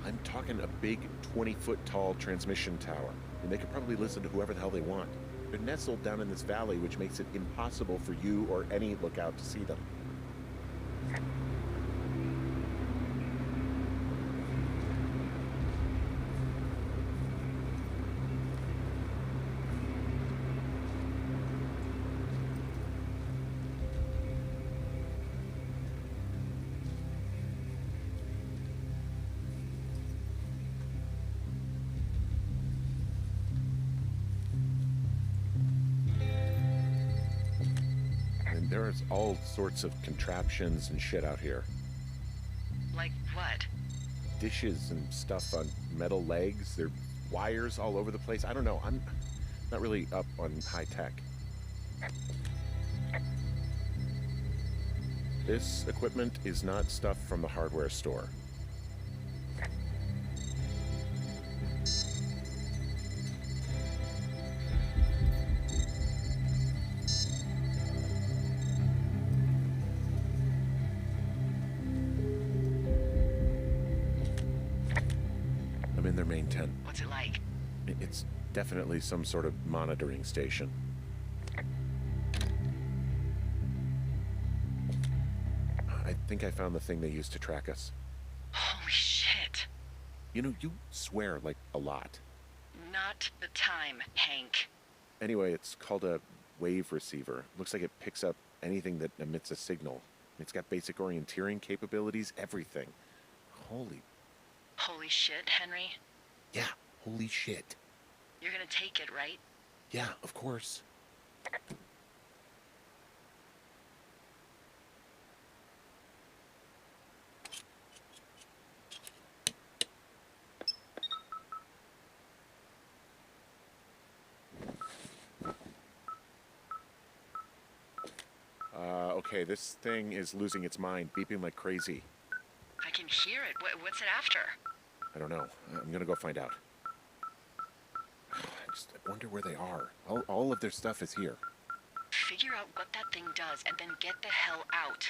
I'm talking a big 20-foot tall transmission tower, and they could probably listen to whoever the hell they want. They're nestled down in this valley, which makes it impossible for you or any lookout to see them. There's all sorts of contraptions and shit out here. Like what? Dishes and stuff on metal legs. There are wires all over the place. I don't know. I'm not really up on high tech. This equipment is not stuff from the hardware store. I'm in their main tent. What's it like? It's definitely some sort of monitoring station. I think I found the thing they used to track us. Holy shit. You know, you swear like a lot. Not the time, Hank. Anyway, it's called a wave receiver. Looks like it picks up anything that emits a signal. It's got basic orienteering capabilities, everything. Holy shit, Henry. Yeah, holy shit. You're gonna take it, right? Yeah, of course. Okay, this thing is losing its mind, beeping like crazy. I can hear it. What's it after? I don't know. I'm gonna go find out. I wonder where they are. All of their stuff is here. Figure out what that thing does and then get the hell out.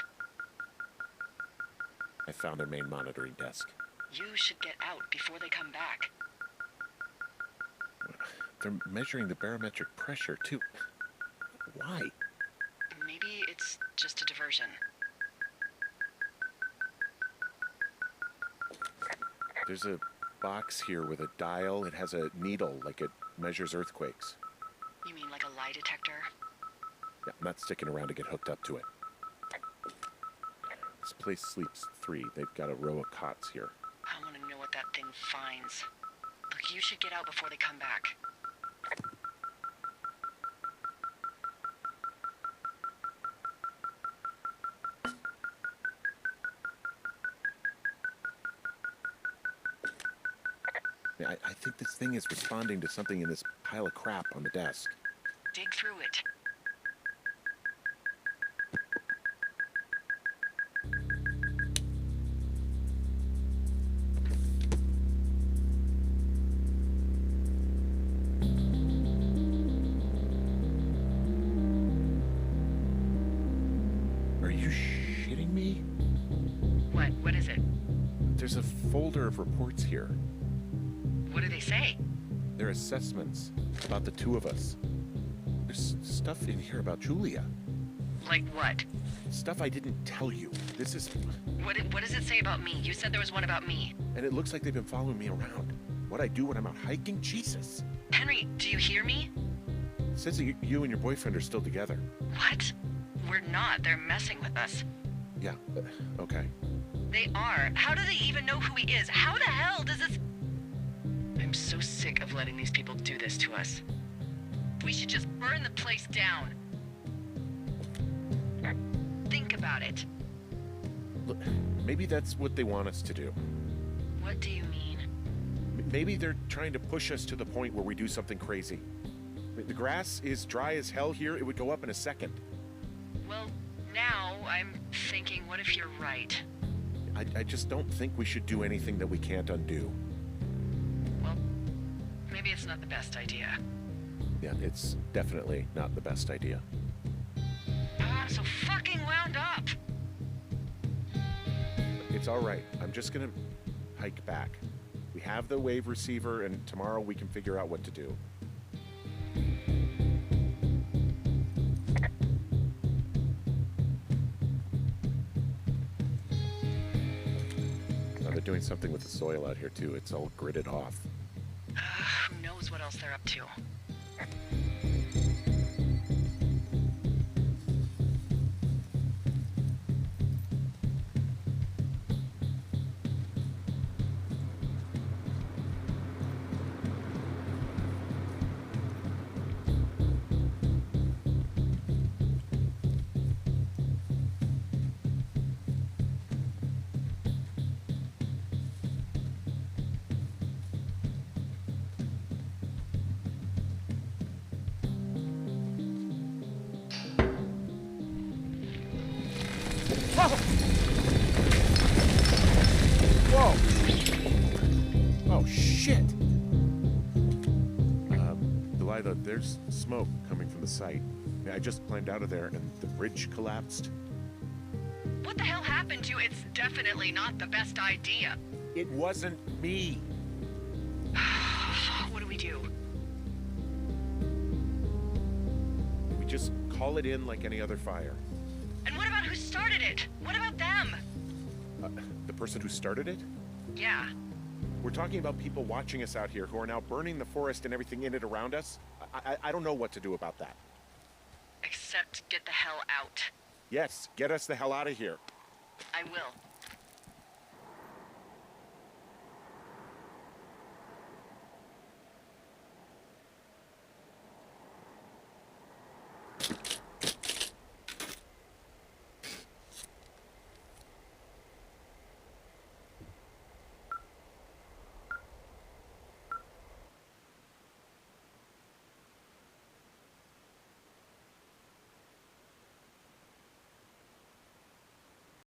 I found their main monitoring desk. You should get out before they come back. They're measuring the barometric pressure, too. Why? Maybe it's just a diversion. There's a box here with a dial. It has a needle, like it measures earthquakes. You mean like a lie detector? Yeah, I'm not sticking around to get hooked up to it. This place sleeps 3. They've got a row of cots here. I want to know what that thing finds. Look, you should get out before they come back. I think this thing is responding to something in this pile of crap on the desk. Dig through it. kidding me? What? What is it? There's a folder of reports here. What do they say? They're assessments about the two of us. There's stuff in here about Julia. Like what? Stuff I didn't tell you. This is... What does it say about me? You said there was one about me. And it looks like they've been following me around. What I do when I'm out hiking? Jesus. Henry, do you hear me? It says that you and your boyfriend are still together. What? We're not. They're messing with us. Yeah, okay. They are. How do they even know who he is? How the hell does this... I'm so sick of letting these people do this to us. We should just burn the place down. Think about it. Look, maybe that's what they want us to do. What do you mean? Maybe they're trying to push us to the point where we do something crazy. The grass is dry as hell here. It would go up in a second. Well, now I'm thinking, what if you're right? I just don't think we should do anything that we can't undo. Well, maybe it's not the best idea. Yeah, it's definitely not the best idea. I'm so fucking wound up. It's all right. I'm just gonna hike back. We have the wave receiver, and tomorrow we can figure out what to do. Now they're doing something with the soil out here too. It's all gridded off. Who knows what else they're up to? Whoa! Oh, shit! Delilah, there's smoke coming from the site. I just climbed out of there and the bridge collapsed. What the hell happened to you? It's definitely not the best idea. It wasn't me! What do we do? We just call it in like any other fire. And what about who started it? What about them? The person who started it? Yeah. We're talking about people watching us out here who are now burning the forest and everything in it around us. I don't know what to do about that. Except get the hell out. Yes, get us the hell out of here. I will.